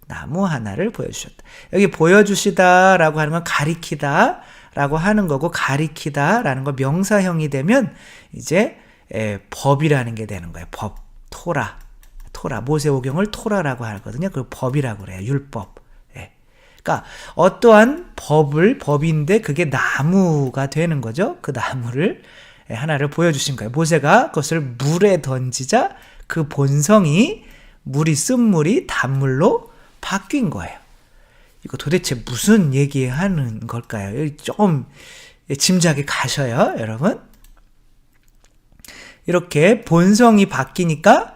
나무 하나를 보여주셨다. 여기 보여주시다라고 하는 건 가리키다 라고 하는 거고, 가리키다라는 거 명사형이 되면 이제 법이라는 게 되는 거예요. 법, 토라. 모세오경을 토라라고 하거든요. 그 법이라고 그래요. 율법. 그러니까 어떠한 법인데 그게 나무가 되는 거죠. 그 나무를 하나를 보여주신 거예요. 모세가 그것을 물에 던지자 그 본성이 쓴 물이 단물로 바뀐 거예요. 이거 도대체 무슨 얘기하는 걸까요? 조금 짐작이 가셔요, 여러분. 이렇게 본성이 바뀌니까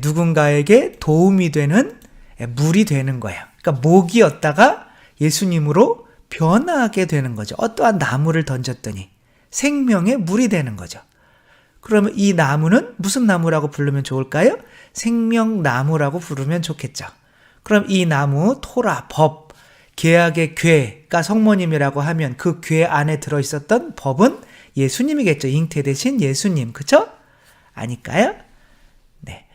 누군가에게 도움이 되는 물이 되는 거예요. 그러니까 목이었다가 예수님으로 변하게 되는 거죠. 어떠한 나무를 던졌더니 생명의 물이 되는 거죠. 그러면 이 나무는 무슨 나무라고 부르면 좋을까요? 생명나무라고 부르면 좋겠죠. 그럼 이 나무, 토라, 법, 계약의 궤가 성모님이라고 하면 그 궤 안에 들어있었던 법은 예수님이겠죠. 잉태되신 예수님. 그쵸? 아닐까요? 네.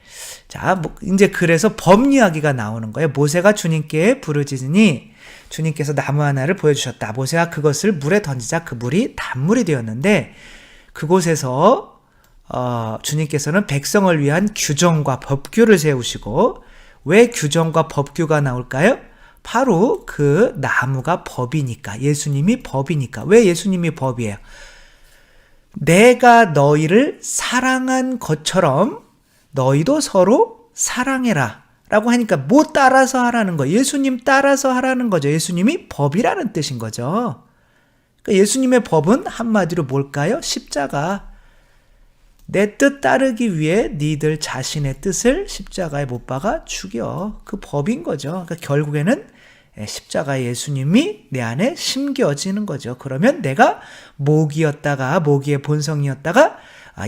자, 이제 그래서 법 이야기가 나오는 거예요. 모세가 주님께 부르짖으니 주님께서 나무 하나를 보여주셨다. 모세가 그것을 물에 던지자 그 물이 단물이 되었는데 그곳에서 주님께서는 백성을 위한 규정과 법규를 세우시고 왜 규정과 법규가 나올까요? 바로 그 나무가 법이니까, 예수님이 법이니까. 왜 예수님이 법이에요? 내가 너희를 사랑한 것처럼 너희도 서로 사랑해라 라고 하니까 뭐 따라서 하라는 거예요? 예수님 따라서 하라는 거죠. 예수님이 법이라는 뜻인 거죠. 그러니까 예수님의 법은 한마디로 뭘까요? 십자가. 내 뜻 따르기 위해 니들 자신의 뜻을 십자가에 못 박아 죽여. 그 법인 거죠. 그러니까 결국에는 십자가 예수님이 내 안에 심겨지는 거죠. 그러면 내가 모기의 본성이었다가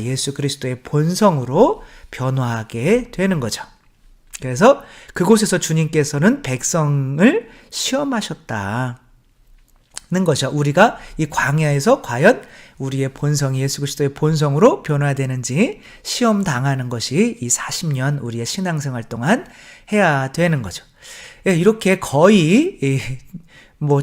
예수 그리스도의 본성으로 변화하게 되는 거죠. 그래서 그곳에서 주님께서는 백성을 시험하셨다는 것이죠. 우리가 이 광야에서 과연 우리의 본성이 예수 그리스도의 본성으로 변화되는지 시험당하는 것이 이 40년 우리의 신앙생활 동안 해야 되는 거죠. 이렇게 거의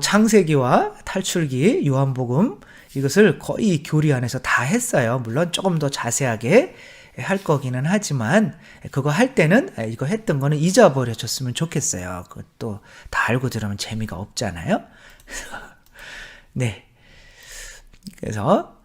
창세기와 탈출기, 요한복음 이것을 거의 교리 안에서 다 했어요. 물론 조금 더 자세하게 할 거기는 하지만 그거 할 때는 이거 했던 거는 잊어버려졌으면 좋겠어요. 그것도 다 알고 들으면 재미가 없잖아요. 네. 그래서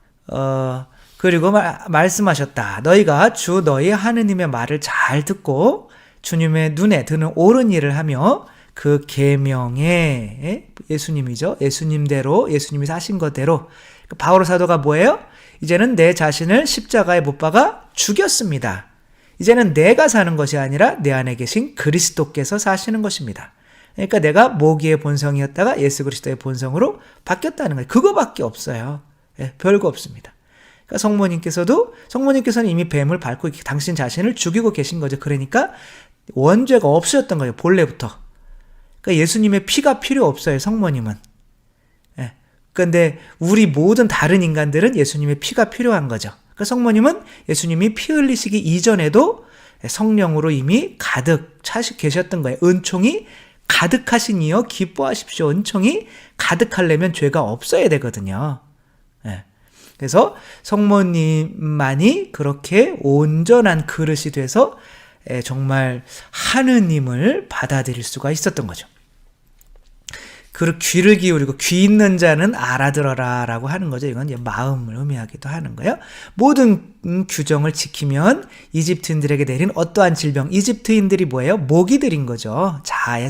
그리고 말씀하셨다. 너희가 주 너희 하느님의 말을 잘 듣고 주님의 눈에 드는 옳은 일을 하며 그 계명에 예수님이죠. 예수님대로 예수님이 사신 것대로 바울 사도가 뭐예요? 이제는 내 자신을 십자가에 못 박아 죽였습니다. 이제는 내가 사는 것이 아니라 내 안에 계신 그리스도께서 사시는 것입니다. 그러니까 내가 모기의 본성이었다가 예수 그리스도의 본성으로 바뀌었다는 거예요. 그거밖에 없어요. 별거 없습니다. 그러니까 성모님께서는 이미 뱀을 밟고 당신 자신을 죽이고 계신 거죠. 그러니까 원죄가 없으셨던 거예요. 본래부터. 그러니까 예수님의 피가 필요 없어요. 성모님은. 그런데 우리 모든 다른 인간들은 예수님의 피가 필요한 거죠. 그러니까 성모님은 예수님이 피 흘리시기 이전에도 성령으로 이미 가득 차시 계셨던 거예요. 은총이 가득하시니요 기뻐하십시오. 은총이 가득하려면 죄가 없어야 되거든요. 그래서 성모님만이 그렇게 온전한 그릇이 돼서 정말 하느님을 받아들일 수가 있었던 거죠. 그 귀를 기울이고 귀 있는 자는 알아들어라 라고 하는 거죠. 이건 이제 마음을 의미하기도 하는 거예요. 모든 규정을 지키면 이집트인들에게 내린 어떠한 질병, 이집트인들이 뭐예요? 모기들인 거죠. 자아에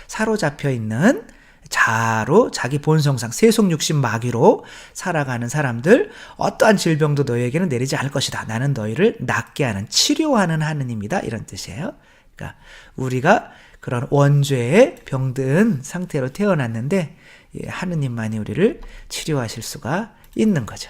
사로잡혀 있는 자아로 자기 본성상 세속육신 마귀로 살아가는 사람들, 어떠한 질병도 너희에게는 내리지 않을 것이다. 나는 너희를 낫게 하는, 치료하는 하느님이다. 이런 뜻이에요. 그러니까 우리가 그런 원죄에 병든 상태로 태어났는데 하느님만이 우리를 치료하실 수가 있는 거죠.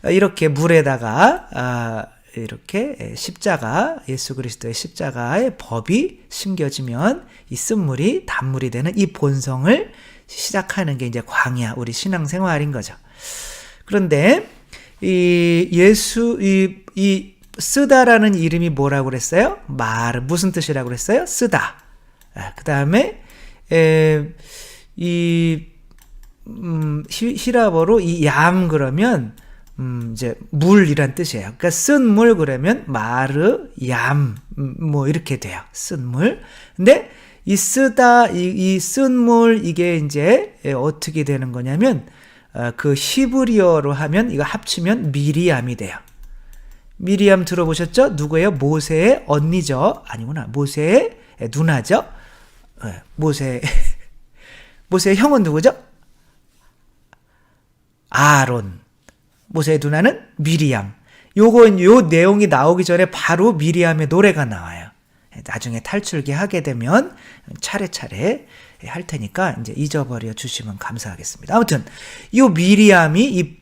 이렇게 물에다가 이렇게 십자가, 예수 그리스도의 십자가의 법이 심겨지면 이 쓴물이 단물이 되는 이 본성을 시작하는 게 이제 광야, 우리 신앙생활인 거죠. 그런데 이 쓰다라는 이름이 뭐라고 그랬어요? 무슨 뜻이라고 그랬어요? 쓰다. 그 다음에 히라버로 이 얌 그러면 이제 물이란 뜻이에요. 그러니까 쓴 물 그러면 얌 뭐 이렇게 돼요. 쓴 물. 근데 이 쓰다 이 쓴 물 이게 이제 어떻게 되는 거냐면 그 히브리어로 하면 이거 합치면 미리암이 돼요. 미리암 들어보셨죠? 누구예요? 모세의 언니죠. 아니구나. 모세의 누나죠. 모세의 형은 누구죠? 아론. 모세의 누나는 미리암. 요 내용이 나오기 전에 바로 미리암의 노래가 나와요. 나중에 탈출기 하게 되면 차례차례 할 테니까 이제 잊어버려 주시면 감사하겠습니다. 아무튼 요 미리암이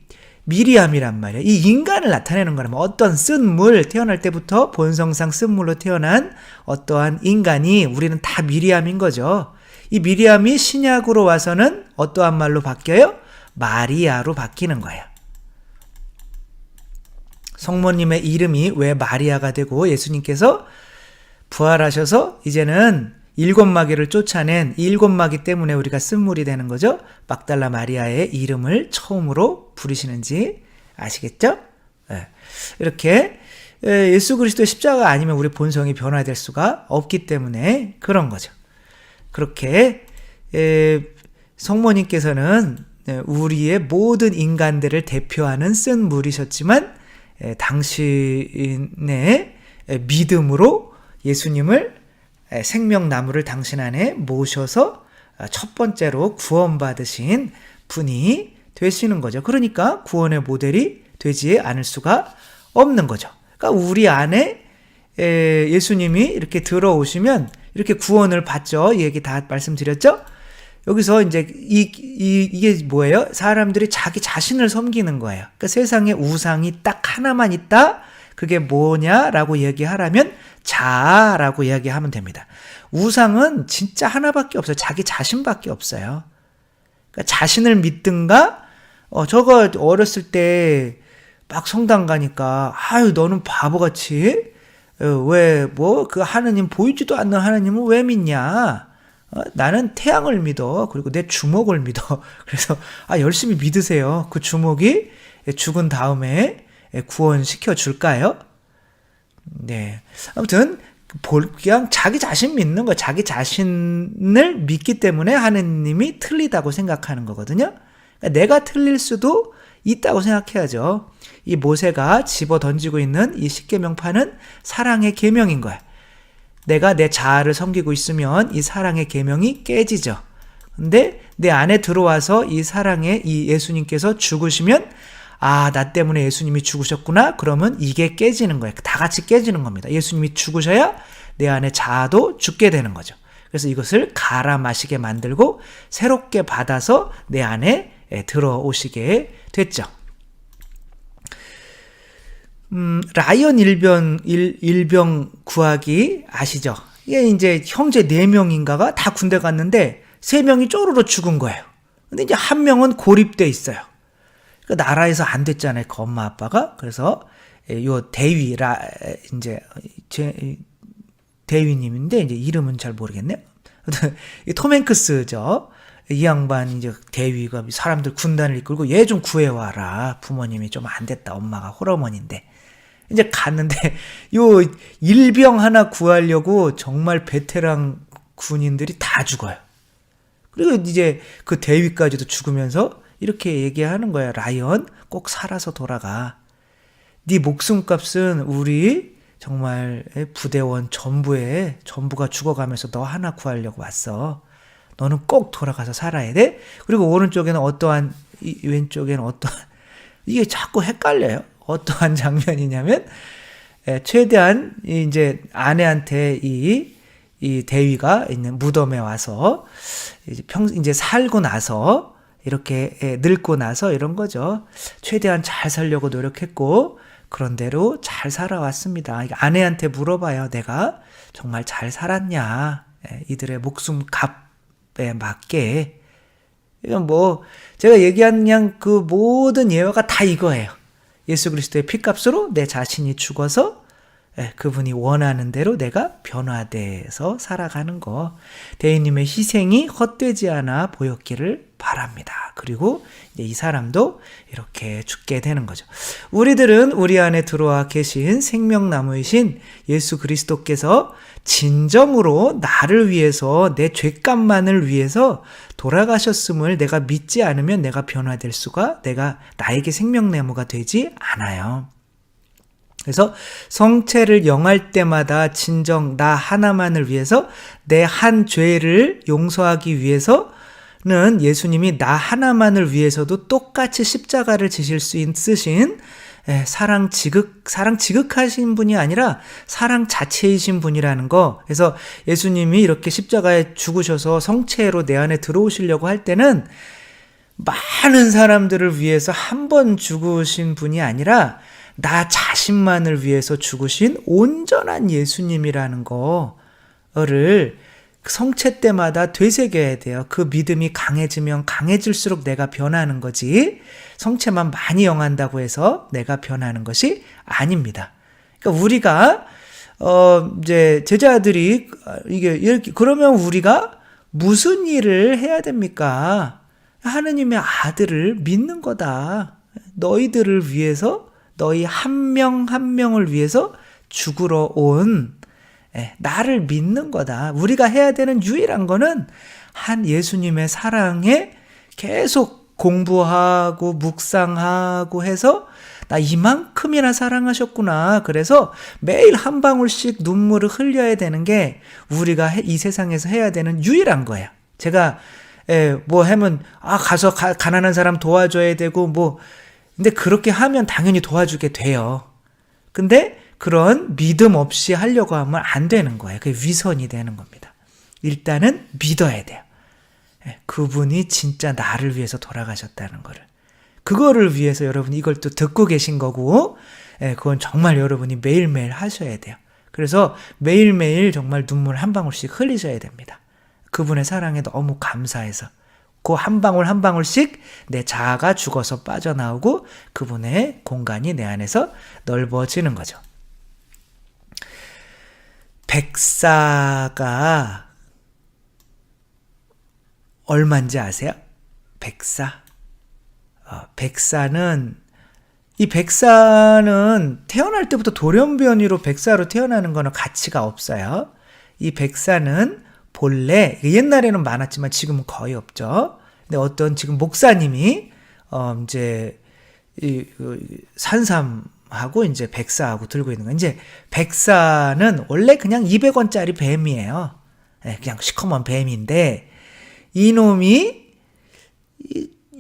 미리암이란 말이에요. 이 인간을 나타내는 거라면 어떤 쓴 물, 태어날 때부터 본성상 쓴 물로 태어난 어떠한 인간이 우리는 다 미리암인 거죠. 이 미리암이 신약으로 와서는 어떠한 말로 바뀌어요? 마리아로 바뀌는 거예요. 성모님의 이름이 왜 마리아가 되고 예수님께서 부활하셔서 이제는 일곱 마귀를 쫓아낸 일곱 마귀 때문에 우리가 쓴물이 되는 거죠. 막달라 마리아의 이름을 처음으로 부르시는지 아시겠죠? 네. 이렇게 예수 그리스도의 십자가 아니면 우리 본성이 변화될 수가 없기 때문에 그런 거죠. 그렇게 성모님께서는 우리의 모든 인간들을 대표하는 쓴 물이셨지만 당신의 믿음으로 예수님을 생명나무를 당신 안에 모셔서 첫 번째로 구원받으신 분이 되시는 거죠. 그러니까 구원의 모델이 되지 않을 수가 없는 거죠. 그러니까 우리 안에 예수님이 이렇게 들어오시면 이렇게 구원을 받죠. 이 얘기 다 말씀드렸죠? 여기서 이제 이게 뭐예요? 사람들이 자기 자신을 섬기는 거예요. 그러니까 세상에 우상이 딱 하나만 있다? 그게 뭐냐라고 얘기하라면 자아라고 이야기하면 됩니다. 우상은 진짜 하나밖에 없어요. 자기 자신밖에 없어요. 그러니까 자신을 믿든가, 저거 어렸을 때 막 성당 가니까, 아유, 너는 바보같이, 그 하느님, 보이지도 않는 하느님을 왜 믿냐? 나는 태양을 믿어. 그리고 내 주먹을 믿어. 그래서, 열심히 믿으세요. 그 주먹이 죽은 다음에 구원시켜 줄까요? 네. 아무튼, 그냥 자기 자신 믿는 거, 자기 자신을 믿기 때문에 하느님이 틀리다고 생각하는 거거든요. 그러니까 내가 틀릴 수도 있다고 생각해야죠. 이 모세가 집어 던지고 있는 이 십계명판은 사랑의 계명인 거야. 내가 내 자아를 섬기고 있으면 이 사랑의 계명이 깨지죠. 근데 내 안에 들어와서 이 사랑의 이 예수님께서 죽으시면 나 때문에 예수님이 죽으셨구나. 그러면 이게 깨지는 거예요. 다 같이 깨지는 겁니다. 예수님이 죽으셔야 내 안에 자아도 죽게 되는 거죠. 그래서 이것을 갈아 마시게 만들고 새롭게 받아서 내 안에 들어오시게 됐죠. 라이언 일병 구하기 아시죠? 이게 이제 형제 4명인가가 다 군대 갔는데 3명이 쪼르르 죽은 거예요. 근데 이제 1명은 고립돼 있어요. 그 나라에서 안 됐잖아요. 그 엄마 아빠가. 그래서 요 대위님인데 이제 이름은 잘 모르겠네요. 톰 행크스죠. 이 양반 이제 대위가 사람들 군단을 이끌고 얘 좀 구해와라. 부모님이 좀 안 됐다. 엄마가 홀어머니인데. 이제 갔는데 요 일병 하나 구하려고 정말 베테랑 군인들이 다 죽어요. 그리고 이제 그 대위까지도 죽으면서 이렇게 얘기하는 거야. 라이언 꼭 살아서 돌아가. 네 목숨값은 우리 정말 부대원 전부가 죽어가면서 너 하나 구하려고 왔어. 너는 꼭 돌아가서 살아야 돼. 그리고 오른쪽에는 왼쪽에는 이게 자꾸 헷갈려요. 어떠한 장면이냐면 최대한 이제 아내한테 이 대위가 있는 무덤에 와서 이제 살고 나서 이렇게 늙고 나서 이런 거죠. 최대한 잘 살려고 노력했고 그런 대로 잘 살아왔습니다. 아내한테 물어봐요. 내가 정말 잘 살았냐? 이들의 목숨 값에 맞게. 이건 제가 얘기한 그냥 그 모든 예화가 다 이거예요. 예수 그리스도의 피값으로 내 자신이 죽어서 그분이 원하는 대로 내가 변화돼서 살아가는 거. 대위님의 희생이 헛되지 않아 보였기를 바랍니다. 그리고 이제 이 사람도 이렇게 죽게 되는 거죠. 우리들은 우리 안에 들어와 계신 생명나무이신 예수 그리스도께서 진정으로 나를 위해서 내 죄값만을 위해서 돌아가셨음을 내가 믿지 않으면 내가 변화될 수가 나에게 생명나무가 되지 않아요. 그래서 성체를 영할 때마다 진정 나 하나만을 위해서 내 한 죄를 용서하기 위해서는 예수님이 나 하나만을 위해서도 똑같이 십자가를 지실 수 있으신 사랑 지극하신 분이 아니라 사랑 자체이신 분이라는 거. 그래서 예수님이 이렇게 십자가에 죽으셔서 성체로 내 안에 들어오시려고 할 때는 많은 사람들을 위해서 한 번 죽으신 분이 아니라 나 자신만을 위해서 죽으신 온전한 예수님이라는 거를 성체 때마다 되새겨야 돼요. 그 믿음이 강해지면 강해질수록 내가 변하는 거지, 성체만 많이 영한다고 해서 내가 변하는 것이 아닙니다. 그러니까 우리가 이제 제자들이 이게 이렇게, 그러면 우리가 무슨 일을 해야 됩니까? 하느님의 아들을 믿는 거다. 너희들을 위해서, 너희 한 명 한 명을 위해서 죽으러 온 나를 믿는 거다. 우리가 해야 되는 유일한 거는 한 예수님의 사랑에 계속 공부하고 묵상하고 해서 나 이만큼이나 사랑하셨구나. 그래서 매일 한 방울씩 눈물을 흘려야 되는 게 우리가 이 세상에서 해야 되는 유일한 거예요. 제가 뭐 하면 가서 가난한 사람 도와줘야 되고 뭐, 근데 그렇게 하면 당연히 도와주게 돼요. 근데 그런 믿음 없이 하려고 하면 안 되는 거예요. 그게 위선이 되는 겁니다. 일단은 믿어야 돼요. 그분이 진짜 나를 위해서 돌아가셨다는 거를. 그거를 위해서 여러분 이걸 또 듣고 계신 거고, 그건 정말 여러분이 매일매일 하셔야 돼요. 그래서 매일매일 정말 눈물 한 방울씩 흘리셔야 됩니다. 그분의 사랑에 너무 감사해서 그 한 방울 한 방울씩 내 자아가 죽어서 빠져나오고 그분의 공간이 내 안에서 넓어지는 거죠. 백사가 얼마인지 아세요? 백사는 태어날 때부터 돌연변이로 백사로 태어나는 거는 가치가 없어요. 이 백사는 본래 옛날에는 많았지만 지금은 거의 없죠. 근데 어떤 지금 목사님이 이제 산삼하고 이제 백사하고 들고 있는 거. 이제 백사는 원래 그냥 200원짜리 뱀이에요. 그냥 시커먼 뱀인데 이놈이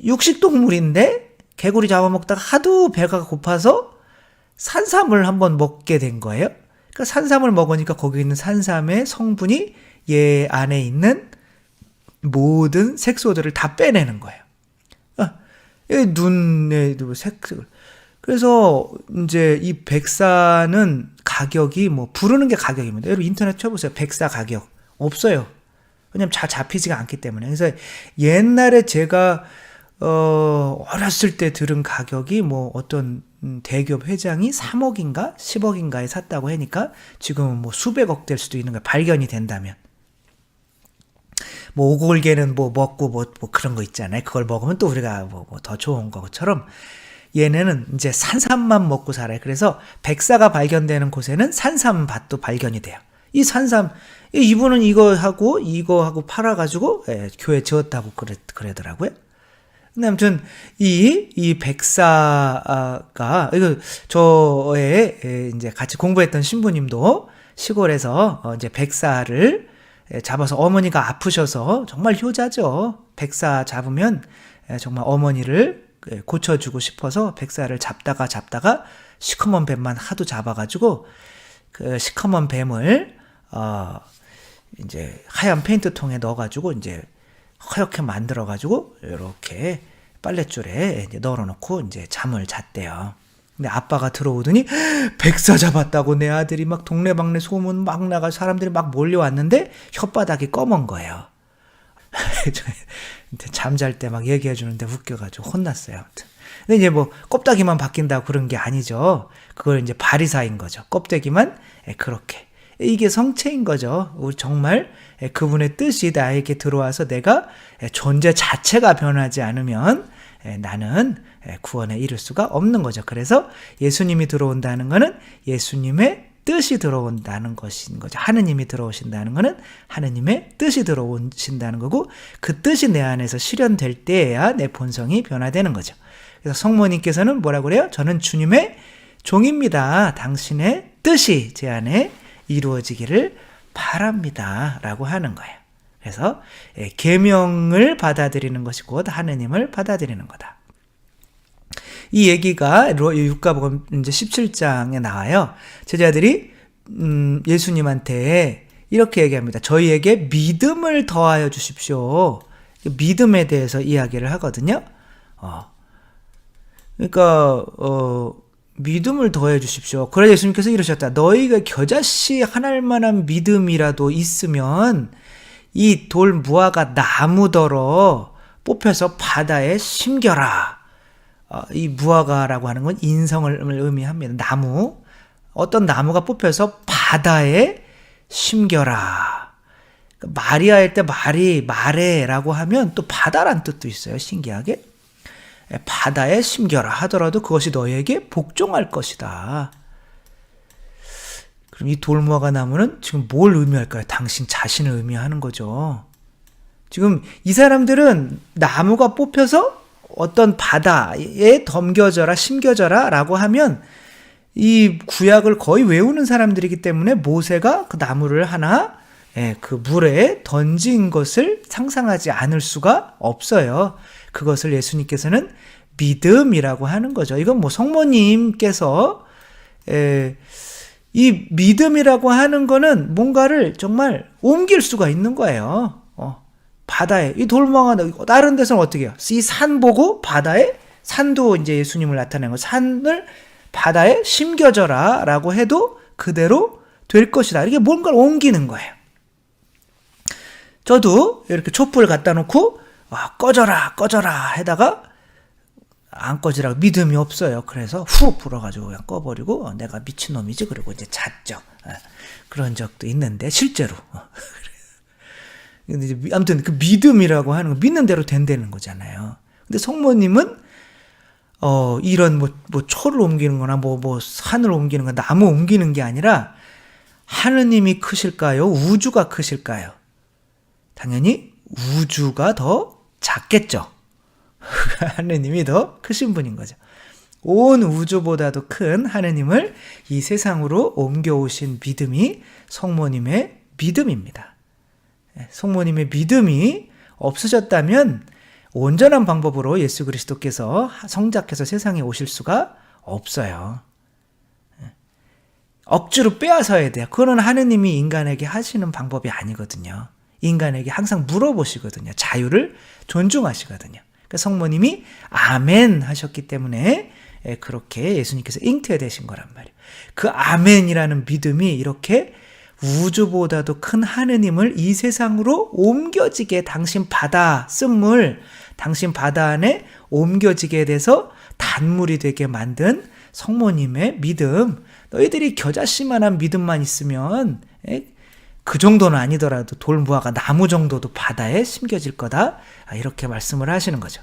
육식동물인데 개구리 잡아먹다가 하도 배가 고파서 산삼을 한번 먹게 된 거예요. 그러니까 산삼을 먹으니까 거기 있는 산삼의 성분이 얘 안에 있는 모든 색소들을 다 빼내는 거예요. 눈에도 색을. 그래서 이제 이 백사는 가격이 뭐 부르는 게 가격입니다. 여러분 인터넷 쳐보세요. 백사 가격 없어요. 왜냐면 잘 잡히지가 않기 때문에. 그래서 옛날에 제가 어렸을 때 들은 가격이 뭐 어떤 대기업 회장이 3억인가 10억인가에 샀다고 하니까 지금은 뭐 수백억 될 수도 있는 거예요. 발견이 된다면. 뭐 오골개는 뭐 먹고 뭐 그런 거 있잖아요. 그걸 먹으면 또 우리가 뭐 더 좋은 것처럼 얘네는 이제 산삼만 먹고 살아요. 그래서 백사가 발견되는 곳에는 산삼밭도 발견이 돼요. 이 산삼, 이분은 이거 하고 팔아가지고 교회 지었다고 그러더라고요. 근데 아무튼 이 백사가 이거 저의 이제 같이 공부했던 신부님도 시골에서 이제 백사를 잡아서, 어머니가 아프셔서 정말 효자죠. 백사 잡으면 정말 어머니를 고쳐주고 싶어서 백사를 잡다가 시커먼 뱀만 하도 잡아가지고 그 시커먼 뱀을 이제 하얀 페인트통에 넣어가지고 이제 허옇게 만들어가지고 이렇게 빨랫줄에 이제 널어놓고 이제 잠을 잤대요. 근데 아빠가 들어오더니 백사 잡았다고 내 아들이 막 동네방네 소문 막 나가 사람들이 막 몰려왔는데 혓바닥이 검은 거예요. 잠잘 때 막 얘기해 주는데 웃겨가지고 혼났어요. 근데 이제 뭐 껍데기만 바뀐다고 그런 게 아니죠. 그걸 이제 바리사인 거죠. 껍데기만 그렇게. 이게 성체인 거죠. 우리 정말 그분의 뜻이 나에게 들어와서 내가 존재 자체가 변하지 않으면 나는 구원에 이를 수가 없는 거죠. 그래서 예수님이 들어온다는 것은 예수님의 뜻이 들어온다는 것인 거죠. 하느님이 들어오신다는 것은 하느님의 뜻이 들어오신다는 거고, 그 뜻이 내 안에서 실현될 때에야 내 본성이 변화되는 거죠. 그래서 성모님께서는 뭐라고 그래요? 저는 주님의 종입니다. 당신의 뜻이 제 안에 이루어지기를 바랍니다. 라고 하는 거예요. 그래서 계명을 받아들이는 것이 곧 하느님을 받아들이는 거다. 이 얘기가 육가복음 이제 17장에 나와요. 제자들이 예수님한테 이렇게 얘기합니다. 저희에게 믿음을 더하여 주십시오. 믿음에 대해서 이야기를 하거든요. 그러니까 믿음을 더해 주십시오. 그래 예수님께서 이러셨다. 너희가 겨자씨 하나일 만한 믿음이라도 있으면 이 돌 무화과 나무더러 뽑혀서 바다에 심겨라. 이 무화과라고 하는 건 인성을 의미합니다. 나무. 어떤 나무가 뽑혀서 바다에 심겨라. 마리아일 때 마레라고 하면 또 바다란 뜻도 있어요. 신기하게. 바다에 심겨라 하더라도 그것이 너희에게 복종할 것이다. 그럼 이 돌무화과 나무는 지금 뭘 의미할까요? 당신 자신을 의미하는 거죠. 지금 이 사람들은 나무가 뽑혀서 어떤 바다에 덤겨져라, 심겨져라 라고 하면 이 구약을 거의 외우는 사람들이기 때문에 모세가 그 나무를 하나 그 물에 던진 것을 상상하지 않을 수가 없어요. 그것을 예수님께서는 믿음이라고 하는 거죠. 이건 뭐 성모님께서 이 믿음이라고 하는 거는 뭔가를 정말 옮길 수가 있는 거예요. 바다에 이 돌무화과 다른 데서는 어떻게 해요? 이 산 보고 바다에 산도 이제 예수님을 나타낸 거 산을 바다에 심겨져라라고 해도 그대로 될 것이다. 이게 뭔가를 옮기는 거예요. 저도 이렇게 촛불을 갖다 놓고 꺼져라 해다가 안 꺼지라고 믿음이 없어요. 그래서 후 불어가지고 그냥 꺼버리고 내가 미친놈이지 그러고 이제 잤죠. 그런 적도 있는데 실제로. 근데 이제 아무튼 그 믿음이라고 하는 거 믿는 대로 된다는 거잖아요. 근데 성모님은 이런 뭐 초를 옮기는 거나 뭐 산을 옮기는 거 나무 옮기는 게 아니라 하느님이 크실까요? 우주가 크실까요? 당연히 우주가 더 작겠죠. 하느님이 더 크신 분인 거죠. 온 우주보다도 큰 하느님을 이 세상으로 옮겨오신 믿음이 성모님의 믿음입니다. 성모님의 믿음이 없으셨다면 온전한 방법으로 예수 그리스도께서 성자께서 세상에 오실 수가 없어요. 억지로 빼앗아야 돼요. 그거는 하느님이 인간에게 하시는 방법이 아니거든요. 인간에게 항상 물어보시거든요. 자유를 존중하시거든요. 그러니까 성모님이 아멘 하셨기 때문에 그렇게 예수님께서 잉태되신 거란 말이에요. 그 아멘이라는 믿음이 이렇게 우주보다도 큰 하느님을 이 세상으로 옮겨지게 당신 바다 쓴물 당신 바다 안에 옮겨지게 돼서 단물이 되게 만든 성모님의 믿음. 너희들이 겨자씨만한 믿음만 있으면 그 정도는 아니더라도 돌무화과 나무 정도도 바다에 심겨질 거다. 이렇게 말씀을 하시는 거죠.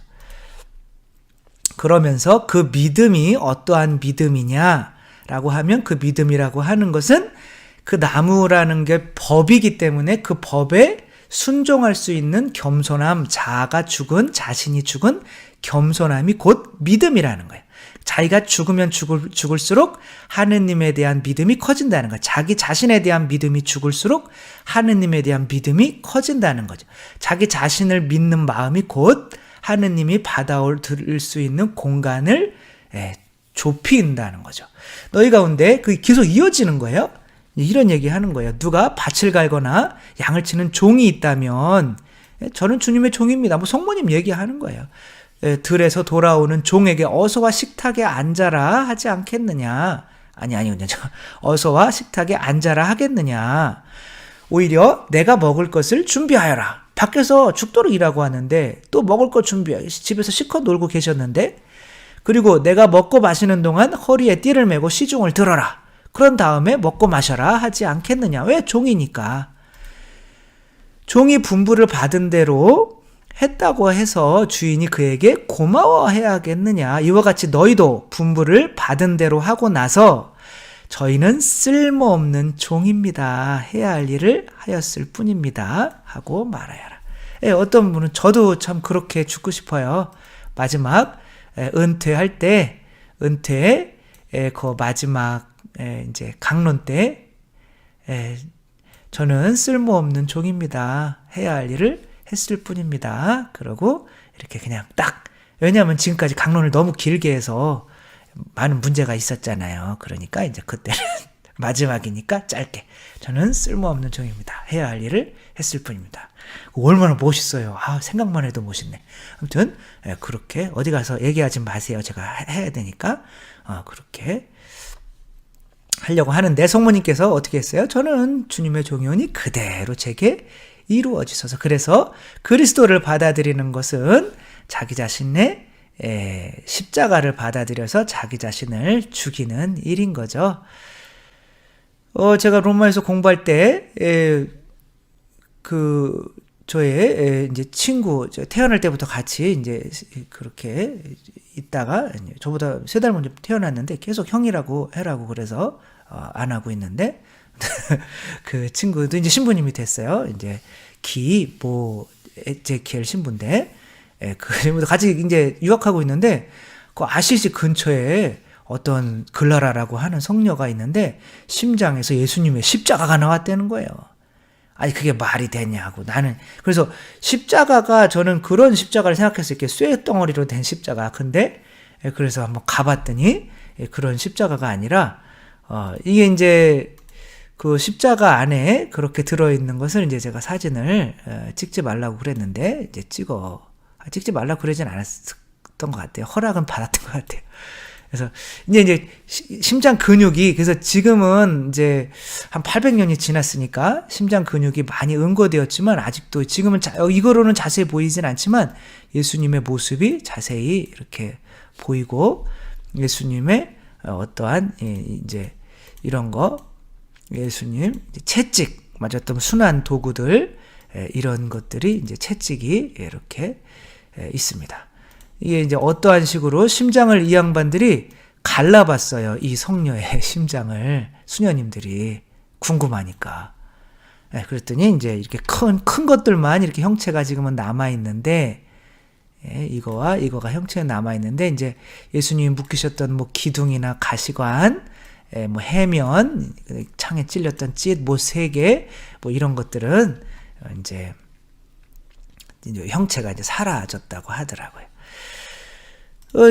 그러면서 그 믿음이 어떠한 믿음이냐라고 하면 그 믿음이라고 하는 것은 그 나무라는 게 법이기 때문에 그 법에 순종할 수 있는 겸손함, 자아가 죽은, 자신이 죽은 겸손함이 곧 믿음이라는 거예요. 자기가 죽으면 죽을수록 하느님에 대한 믿음이 커진다는 거예요. 자기 자신에 대한 믿음이 죽을수록 하느님에 대한 믿음이 커진다는 거죠. 자기 자신을 믿는 마음이 곧 하느님이 받아들일 수 있는 공간을 좁힌다는 거죠. 너희 가운데 그게 계속 이어지는 거예요. 이런 얘기 하는 거예요. 누가 밭을 갈거나 양을 치는 종이 있다면 저는 주님의 종입니다. 뭐 성모님 얘기하는 거예요. 들에서 돌아오는 종에게 어서와 식탁에 앉아라 하지 않겠느냐. 아니요. 어서와 식탁에 앉아라 하겠느냐. 오히려 내가 먹을 것을 준비하여라. 밖에서 죽도록 일하고 하는데 또 먹을 것 준비해. 집에서 실컷 놀고 계셨는데 그리고 내가 먹고 마시는 동안 허리에 띠를 메고 시중을 들어라. 그런 다음에 먹고 마셔라 하지 않겠느냐. 왜? 종이니까. 종이 분부를 받은 대로 했다고 해서 주인이 그에게 고마워해야겠느냐. 이와 같이 너희도 분부를 받은 대로 하고 나서 저희는 쓸모없는 종입니다. 해야 할 일을 하였을 뿐입니다. 하고 말하여라. 어떤 분은 저도 참 그렇게 죽고 싶어요. 마지막 은퇴할 때 그 마지막 이제 강론 때 저는 쓸모없는 종입니다. 해야 할 일을 했을 뿐입니다. 그러고 이렇게 그냥 딱 왜냐하면 지금까지 강론을 너무 길게 해서 많은 문제가 있었잖아요. 그러니까 이제 그때는 마지막이니까 짧게. 저는 쓸모없는 종입니다. 해야 할 일을 했을 뿐입니다. 얼마나 멋있어요. 생각만 해도 멋있네. 아무튼 그렇게 어디 가서 얘기하지 마세요. 제가 해야 되니까 그렇게 하려고 하는데 성모님께서 어떻게 했어요? 저는 주님의 종이오니 그대로 제게 이루어지소서. 그래서 그리스도를 받아들이는 것은 자기 자신의 십자가를 받아들여서 자기 자신을 죽이는 일인 거죠. 제가 로마에서 공부할 때 저의 이제 친구, 태어날 때부터 같이 이제 그렇게 있다가 저보다 3달 먼저 태어났는데 계속 형이라고 해라고 그래서 안 하고 있는데 그 친구도 이제 신부님이 됐어요. 이제 에제키엘 신부인데 그 친구도 같이 이제 유학하고 있는데 그 아시시 근처에 어떤 글라라라고 하는 성녀가 있는데 심장에서 예수님의 십자가가 나왔다는 거예요. 아니 그게 말이 되냐고. 나는 그래서 십자가가 저는 그런 십자가를 생각했어요. 이렇게 쇠덩어리로 된 십자가. 근데 그래서 한번 가봤더니 그런 십자가가 아니라 이게 이제 그 십자가 안에 그렇게 들어있는 것을 이제 제가 사진을 찍지 말라고 그랬는데 이제 찍지 말라고 그러진 않았던 것 같아요. 허락은 받았던 것 같아요. 그래서 이제 심장 근육이 그래서 지금은 이제 한 800년이 지났으니까 심장 근육이 많이 응고되었지만 아직도 지금은 이거로는 자세히 보이진 않지만 예수님의 모습이 자세히 이렇게 보이고 예수님의 어떠한 이제 이런 거 예수님 채찍 맞았던 순환 도구들 이런 것들이 이제 채찍이 이렇게 있습니다. 이게 이제 어떠한 식으로 심장을 이 양반들이 갈라봤어요. 이 성녀의 심장을 수녀님들이 궁금하니까. 그랬더니 이제 이렇게 큰 것들만 이렇게 형체가 지금은 남아있는데, 이거와 이거가 형체가 남아있는데, 이제 예수님이 묶이셨던 뭐 기둥이나 가시관, 뭐 해면, 창에 찔렸던 찢, 뭐 3개, 뭐 이런 것들은 이제 형체가 이제 사라졌다고 하더라고요.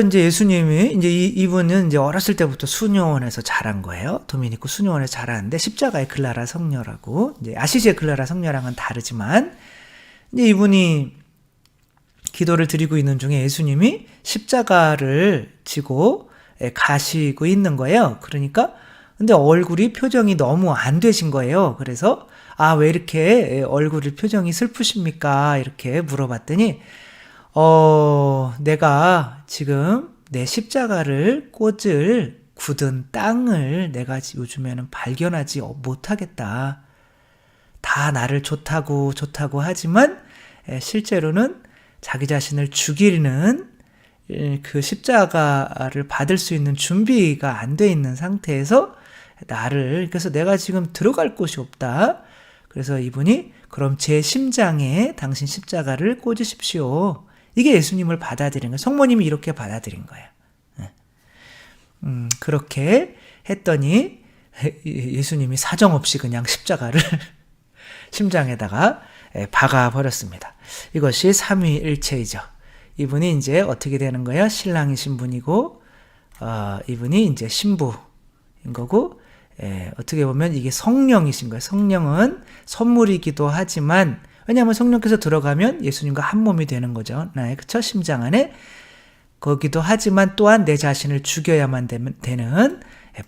이제 예수님이, 이제 이분은 이제 어렸을 때부터 수녀원에서 자란 거예요. 도미니코 수녀원에서 자랐는데, 십자가의 글라라 성녀라고, 이제 아시시의 글라라 성녀랑은 다르지만, 이제 이분이 기도를 드리고 있는 중에 예수님이 십자가를 지고 가시고 있는 거예요. 그러니까, 근데 얼굴이 표정이 너무 안 되신 거예요. 그래서, 왜 이렇게 얼굴이 표정이 슬프십니까? 이렇게 물어봤더니, 내가 지금 내 십자가를 꽂을 굳은 땅을 내가 요즘에는 발견하지 못하겠다. 다 나를 좋다고 하지만 실제로는 자기 자신을 죽이는 그 십자가를 받을 수 있는 준비가 안 돼 있는 상태에서 그래서 내가 지금 들어갈 곳이 없다. 그래서 이분이 그럼 제 심장에 당신 십자가를 꽂으십시오. 이게 예수님을 받아들인 거예요. 성모님이 이렇게 받아들인 거예요. 그렇게 했더니 예수님이 사정없이 그냥 십자가를 심장에다가 박아버렸습니다. 이것이 삼위일체이죠. 이분이 이제 어떻게 되는 거예요? 신랑이신 분이고 이분이 이제 신부인 거고 어떻게 보면 이게 성령이신 거예요. 성령은 선물이기도 하지만 왜냐하면 성령께서 들어가면 예수님과 한 몸이 되는 거죠. 나의 그쵸? 심장 안에 거기도 하지만 또한 내 자신을 죽여야만 되는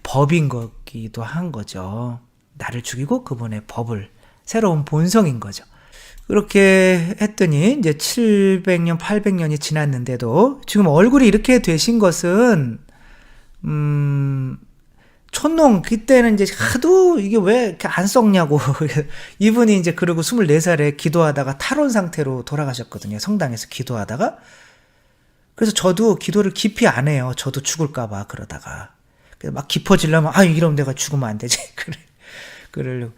법인 거기도 한 거죠. 나를 죽이고 그분의 법을 새로운 본성인 거죠. 그렇게 했더니 이제 700년, 800년이 지났는데도 지금 얼굴이 이렇게 되신 것은 촌농 그때는 이제 하도 이게 왜 이렇게 안 썩냐고 이분이 이제 그리고 24살에 기도하다가 탈원 상태로 돌아가셨거든요. 성당에서 기도하다가. 그래서 저도 기도를 깊이 안 해요. 저도 죽을까 봐 그러다가. 그래서 막 깊어지려면 이러면 내가 죽으면 안 되지. 그러려고.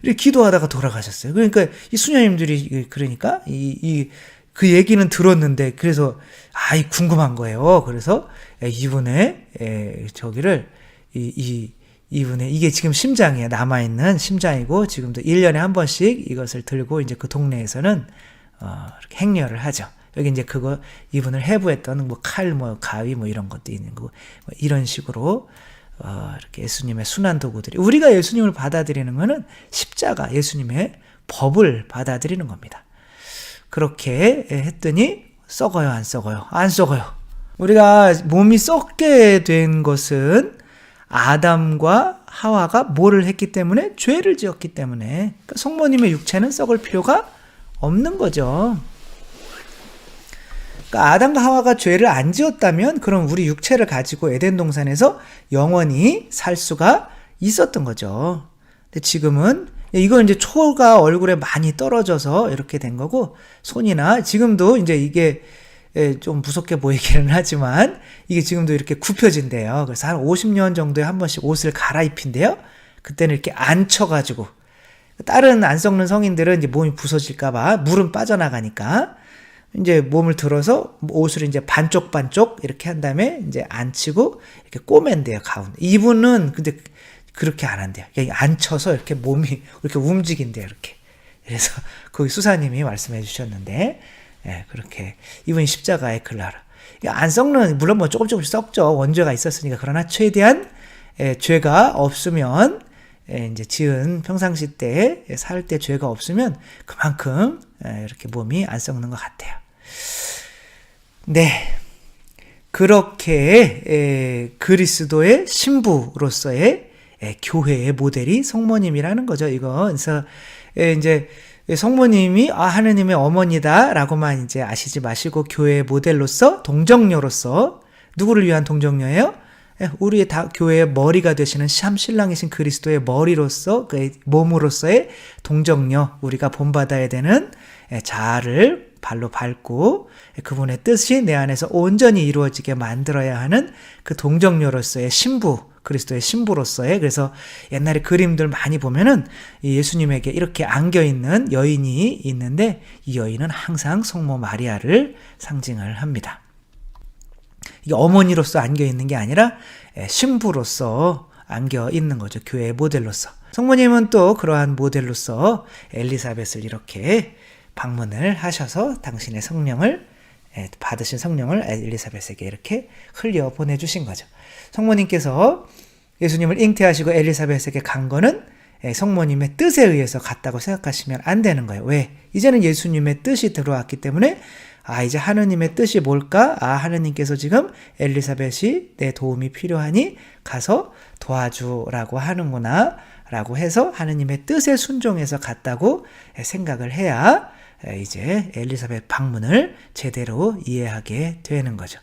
이렇게 기도하다가 돌아가셨어요. 그러니까 이 수녀님들이 그러니까 그 얘기는 들었는데 그래서 궁금한 거예요. 그래서 이분의 이분의 이게 지금 심장이에요. 남아있는 심장이고 지금도 1년에 한 번씩 이것을 들고 이제 그 동네에서는 이렇게 행렬을 하죠. 여기 이제 이분을 해부했던 칼 가위 이런 것도 있는 거고 이런 식으로 이렇게 예수님의 순환 도구들이, 우리가 예수님을 받아들이는 것은 십자가, 예수님의 법을 받아들이는 겁니다. 그렇게 했더니 썩어요, 안 썩어요? 안 썩어요. 우리가 몸이 썩게 된 것은 아담과 하와가 뭐를 했기 때문에? 죄를 지었기 때문에. 그러니까 성모님의 육체는 썩을 필요가 없는 거죠. 그러니까 아담과 하와가 죄를 안 지었다면 그럼 우리 육체를 가지고 에덴 동산에서 영원히 살 수가 있었던 거죠. 근데 지금은 이건 이제 초가 얼굴에 많이 떨어져서 이렇게 된 거고, 손이나 지금도 이제 이게 좀 무섭게 보이기는 하지만 이게 지금도 이렇게 굽혀진대요. 그래서 한 50년 정도에 한 번씩 옷을 갈아입힌대요. 그때는 이렇게 앉혀가지고, 다른 안 썩는 성인들은 이제 몸이 부서질까봐 물은 빠져나가니까 이제 몸을 들어서 옷을 이제 반쪽 이렇게 한 다음에 이제 앉히고 이렇게 꼬맨대요, 가운데. 이분은 근데 그렇게 안 한대요. 그냥 앉혀서 이렇게 몸이 이렇게 움직인대요, 이렇게. 그래서 거기 수사님이 말씀해 주셨는데, 그렇게 이분이 십자가의 클라라. 안 썩는, 물론 뭐 조금씩 썩죠. 원죄가 있었으니까. 그러나 최대한 죄가 없으면, 이제 지은 평상시 때 살 때 죄가 없으면 그만큼 이렇게 몸이 안 썩는 것 같아요. 네, 그렇게 그리스도의 신부로서의 교회의 모델이 성모님이라는 거죠. 이거 그래서 이제 성모님이 하느님의 어머니다라고만 이제 아시지 마시고, 교회의 모델로서, 동정녀로서, 누구를 위한 동정녀예요? 우리의 교회의 머리가 되시는 참 신랑이신 그리스도의 머리로서, 그 몸으로서의 동정녀, 우리가 본받아야 되는 자아를 발로 밟고 그분의 뜻이 내 안에서 온전히 이루어지게 만들어야 하는 그 동정녀로서의 신부, 그리스도의 신부로서의. 그래서 옛날에 그림들 많이 보면은 예수님에게 이렇게 안겨있는 여인이 있는데, 이 여인은 항상 성모 마리아를 상징을 합니다. 이게 어머니로서 안겨있는 게 아니라 신부로서 안겨있는 거죠. 교회의 모델로서. 성모님은 또 그러한 모델로서 엘리사벳을 이렇게 방문을 하셔서 당신의 성령을, 받으신 성령을 엘리사벳에게 이렇게 흘려 보내주신 거죠. 성모님께서 예수님을 잉태하시고 엘리사벳에게 간 거는 성모님의 뜻에 의해서 갔다고 생각하시면 안 되는 거예요. 왜? 이제는 예수님의 뜻이 들어왔기 때문에, 이제 하느님의 뜻이 뭘까? 하느님께서 지금 엘리사벳이 내 도움이 필요하니 가서 도와주라고 하는구나 라고 해서 하느님의 뜻에 순종해서 갔다고 생각을 해야 이제 엘리사벳 방문을 제대로 이해하게 되는 거죠.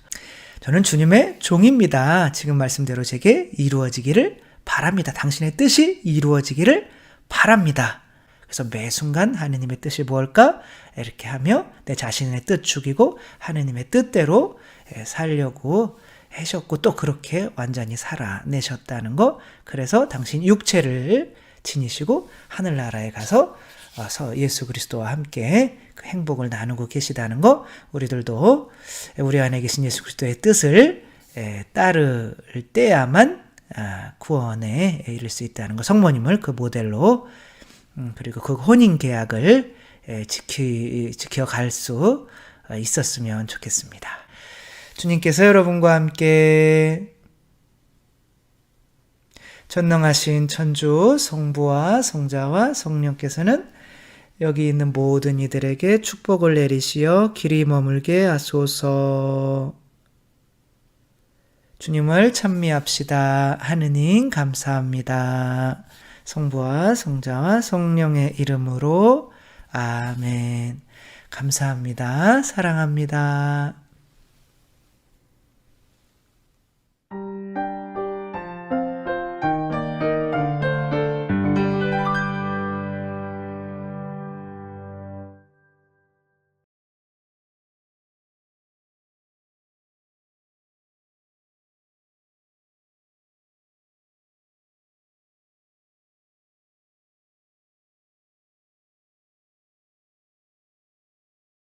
저는 주님의 종입니다. 지금 말씀대로 제게 이루어지기를 바랍니다. 당신의 뜻이 이루어지기를 바랍니다. 그래서 매 순간 하느님의 뜻이 뭘까? 이렇게 하며 내 자신의 뜻 죽이고 하느님의 뜻대로 살려고 하셨고, 또 그렇게 완전히 살아내셨다는 거. 그래서 당신 육체를 지니시고 하늘나라에 가서 예수 그리스도와 함께 그 행복을 나누고 계시다는 거, 우리들도 우리 안에 계신 예수 그리스도의 뜻을 따를 때야만 구원에 이를 수 있다는 거, 성모님을 그 모델로, 그리고 그 혼인 계약을 지켜갈 수 있었으면 좋겠습니다. 주님께서 여러분과 함께 전능하신 천주 성부와 성자와 성령께서는 여기 있는 모든 이들에게 축복을 내리시어 길이 머물게 하소서. 주님을 찬미합시다. 하느님 감사합니다. 성부와 성자와 성령의 이름으로 아멘. 감사합니다. 사랑합니다.